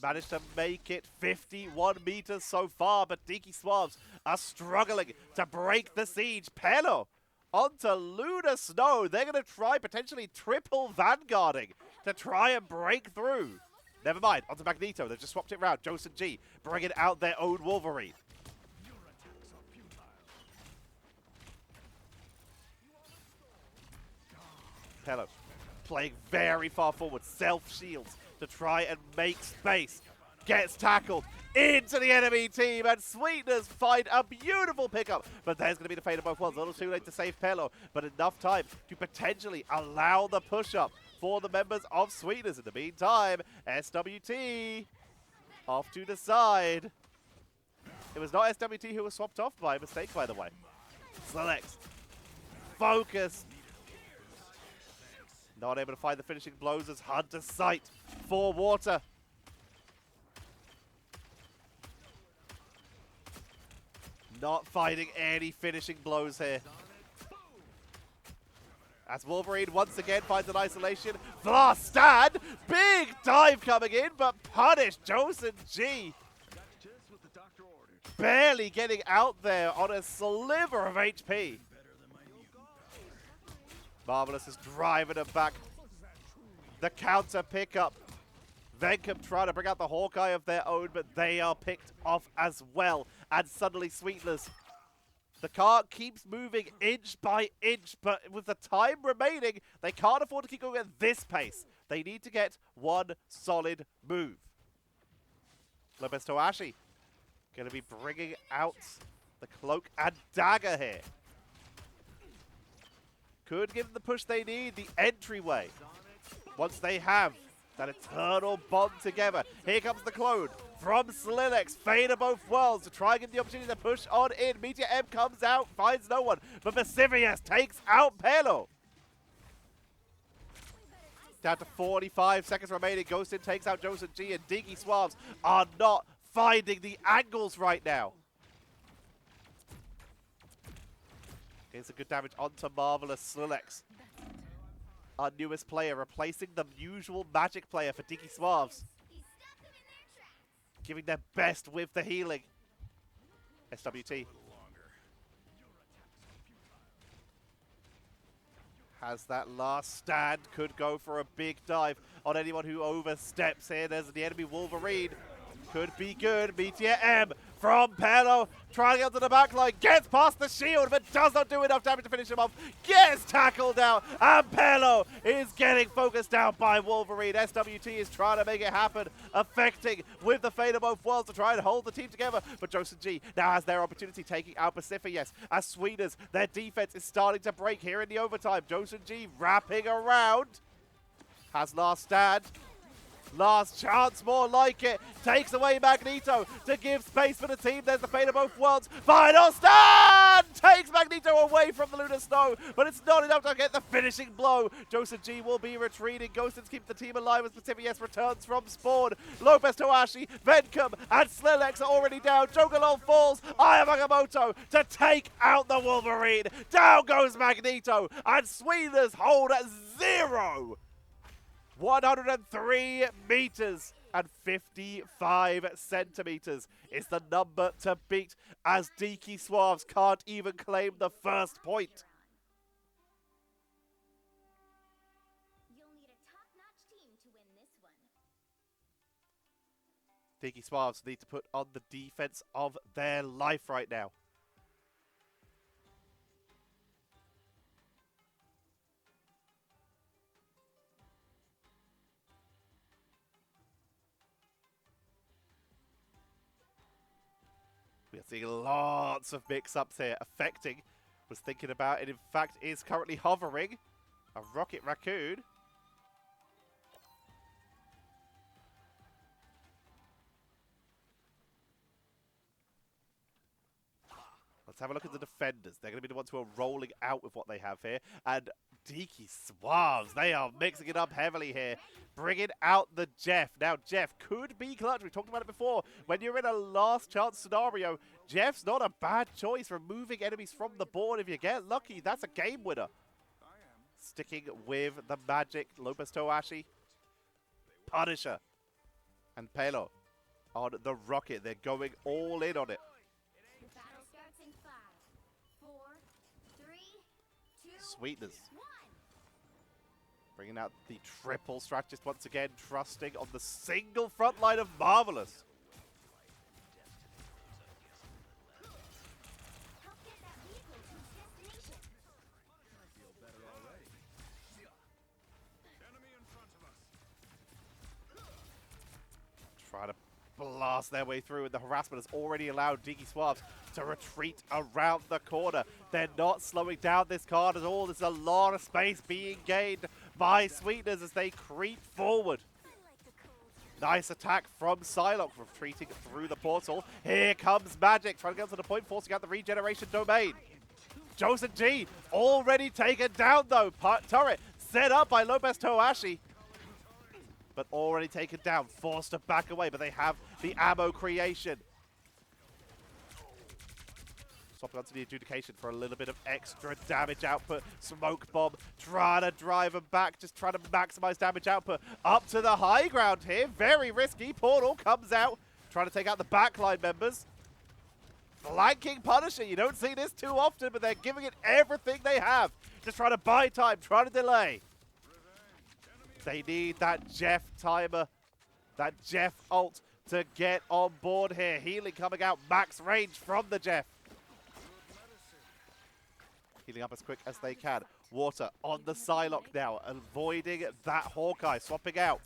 managed to make it 51 meters so far, but Diki Suaves are struggling to break the siege. Pello onto Lunar Snow. They're going to try potentially triple vanguarding to try and break through. Never mind, onto Magneto. They've just swapped it around. Joseph G bringing out their own Wolverine. Pello playing very far forward, self-shields to try and make space. Gets tackled into the enemy team, and Sweetners find a beautiful pickup. But there's going to be the fate of both worlds. A little too late to save Pello, but enough time to potentially allow the push-up for the members of Sweetners. In the meantime, SWT off to the side. It was not SWT who was swapped off by mistake, by the way. Selects. Focus. Not able to find the finishing blows as Hunter's sight for water. Not finding any finishing blows here. As Wolverine once again finds an isolation. Blast stand! Big dive coming in, but punished. Joseph G barely getting out there on a sliver of HP. Marvelous is driving him back. The counter pickup. Venkum trying to bring out the Hawkeye of their own, but they are picked off as well. And suddenly Sweetness. The cart keeps moving inch by inch, but with the time remaining, they can't afford to keep going at this pace. They need to get one solid move. Lopez Toashi going to be bringing out the cloak and dagger here. Could give them the push they need, the entryway. Once they have that eternal bond together. Here comes the clone from Slilex. Fade of both worlds to try and get the opportunity to push on in. Meteor M comes out, finds no one. But Vesuvius takes out Pello. Down to 45 seconds remaining. Ghostin takes out Joseph G, and Diki Suaves are not finding the angles right now. Here's a good damage onto Marvelous Slilex. Our newest player, replacing the usual Magic player for Diki Suaves. Giving their best with the healing. SWT has that last stand, could go for a big dive on anyone who oversteps here. There's the enemy Wolverine. Could be good. Meteor M from Pello, trying out to the backline, gets past the shield, but does not do enough damage to finish him off. Gets tackled out, and Pello is getting focused out by Wolverine. SWT is trying to make it happen, affecting with the fate of both worlds to try and hold the team together. But Joseph G now has their opportunity, taking out Pacifius. As Sweetners, their defense is starting to break here in the overtime. Joseph G wrapping around, has last stand. Last chance, more like it. Takes away Magneto to give space for the team. There's the fate of both worlds. Final stand! Takes Magneto away from the Lunar Snow, but it's not enough to get the finishing blow. Joseph G will be retreating. Ghostins keep the team alive as Pacifius returns from spawn. Lopez Toashi, Venkum, and Slilex are already down. Jogalol falls. Aya Magamoto to take out the Wolverine. Down goes Magneto, and Sweetners hold at 0. 103 meters and 55 centimeters is the number to beat, as Diki Suaves can't even claim the first point. You'll need a top-notch team to win this one. Diki Suaves need to put on the defense of their life right now. We are seeing lots of mix-ups here. Affecting was thinking about it, in fact, is currently hovering. A Rocket Raccoon. Let's have a look at the defenders. They're going to be the ones who are rolling out with what they have here. And Diki Suaves, they are mixing it up heavily here. Bringing out the Jeff. Now, Jeff could be clutch. We've talked about it before. When you're in a last chance scenario, Jeff's not a bad choice. Removing enemies from the board. If you get lucky, that's a game winner. Sticking with the Magic, Lopez Toashi, Punisher, and Pelo on the rocket. They're going all in on it. The battle starts in 5, 4, 3, 2, Sweetners 1. bringing out the triple strategist once again, trusting on the single front line of Marvelous. Help get that vehicle to its destination. Trying to blast their way through, and the harassment has already allowed Diki Suaves to retreat around the corner. They're not slowing down this card at all. There's a lot of space being gained by Sweetners as they creep forward. Nice attack from Psylocke, retreating through the portal. Here comes Magic, trying to get to the point, forcing out the regeneration domain. Joseph G already taken down though. Turret set up by Lopez Toashi, but already taken down, forced to back away, but they have the ammo creation. Swapping onto the adjudication for a little bit of extra damage output. Smoke bomb, trying to drive them back, just trying to maximize damage output. Up to the high ground here, very risky. Portal comes out, trying to take out the backline members. Flanking Punisher, you don't see this too often, but they're giving it everything they have. Just trying to buy time, trying to delay. They need that Jeff timer, that Jeff ult to get on board here. Healing coming out, max range from the Jeff. Healing up as quick as they can. Water on the Psylocke now, avoiding that Hawkeye, swapping out.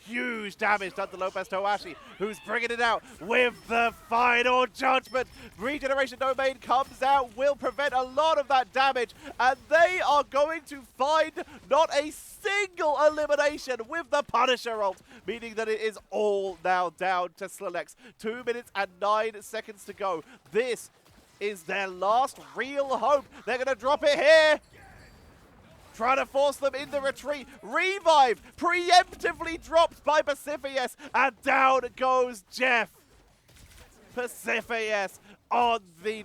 Huge damage done to Lopez Toashi, who's bringing it out with the final judgment. Regeneration domain comes out, will prevent a lot of that damage, and they are going to find not a single elimination with the Punisher ult, meaning that it is all now down to Slanex. 2 minutes and 9 seconds to go. This is their last real hope. They're going to drop it here. Trying to force them into retreat. Revive, preemptively dropped by Pacifius, and down goes Jeff. Pacifius on the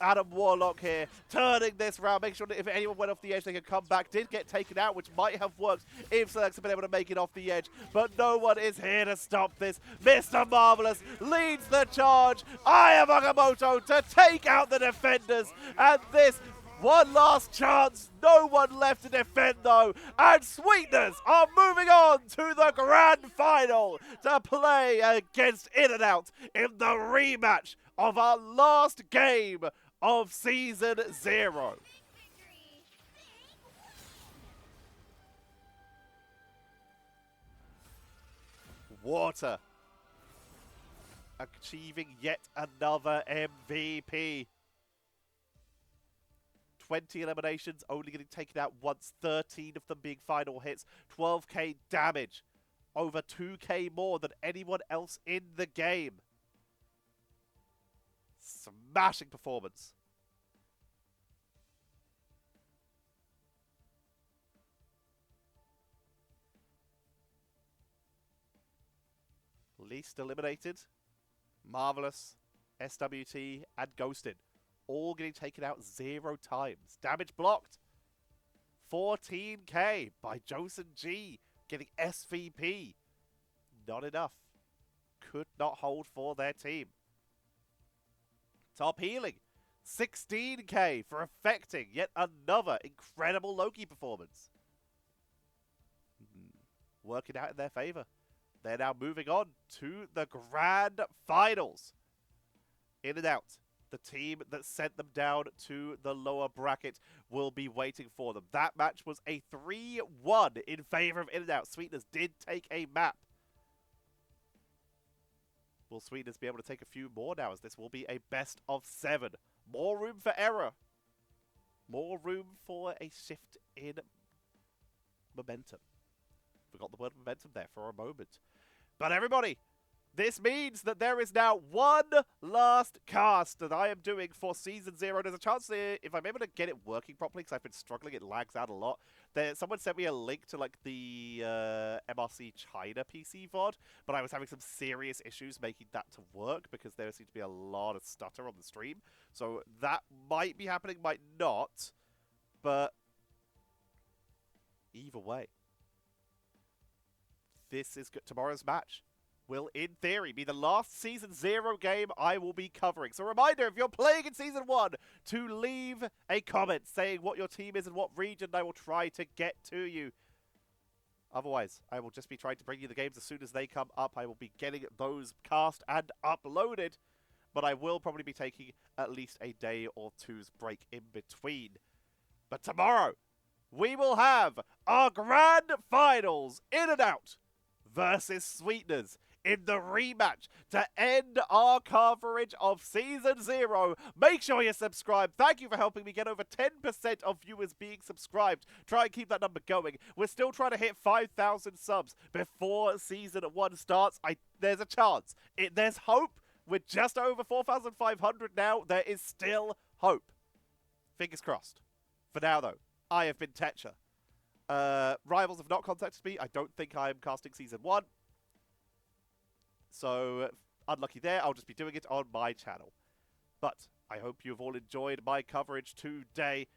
Adam Warlock here, turning this round, make sure that if anyone went off the edge, they could come back. Did get taken out, which might have worked if Select had been able to make it off the edge, but no one is here to stop this. Mr. Marvelous leads the charge. Aya Magamoto to take out the defenders, and this one last chance, no one left to defend though, and Sweetners are moving on to the grand final to play against In and Out in the rematch of our last game of Season 0. Water achieving yet another MVP. 20 eliminations, only getting taken out once, 13 of them being final hits, 12k damage, over 2k more than anyone else in the game. Smashing performance. Least eliminated, Marvelous, SWT, and Ghosted. All getting taken out 0 times. Damage blocked. 14k by Joseph G. Getting SVP. Not enough. Could not hold for their team. Top healing. 16k for affecting yet another incredible Loki performance. Working out in their favor. They're now moving on to the grand finals. In and Out. The team that sent them down to the lower bracket will be waiting for them. That match was a 3-1 in favor of In and Out. Sweetners did take a map. Will Sweetners be able to take a few more now, as this will be a best of 7? More room for error. More room for a shift in momentum. Forgot the word momentum there for a moment. But everybody, This means that there is now one last cast that I am doing for Season 0. There's a chance that if I'm able to get it working properly, because I've been struggling, it lags out a lot. Someone sent me a link to like the MRC China PC VOD, but I was having some serious issues making that to work because there seemed to be a lot of stutter on the stream. So that might be happening, might not, but either way, this is good. Tomorrow's match will, in theory, be the last Season 0 game I will be covering. So reminder, if you're playing in Season 1, to leave a comment saying what your team is and what region I will try to get to you. Otherwise, I will just be trying to bring you the games as soon as they come up. I will be getting those cast and uploaded, but I will probably be taking at least a day or two's break in between. But tomorrow, we will have our grand finals, In and Out versus Sweetners, in the rematch to end our coverage of Season 0. Make sure you're subscribed. Thank you for helping me get over 10% of viewers being subscribed. Try and keep that number going. We're still trying to hit 5,000 subs before Season 1 starts. There's a chance. There's hope. We're just over 4,500 now. There is still hope. Fingers crossed. For now, though, I have been Tetcher. Rivals have not contacted me. I don't think I am casting Season 1. So, unlucky there. I'll just be doing it on my channel. But I hope you've all enjoyed my coverage today.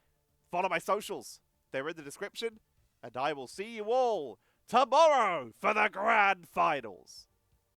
Follow my socials. They're in the description. And I will see you all tomorrow for the grand finals.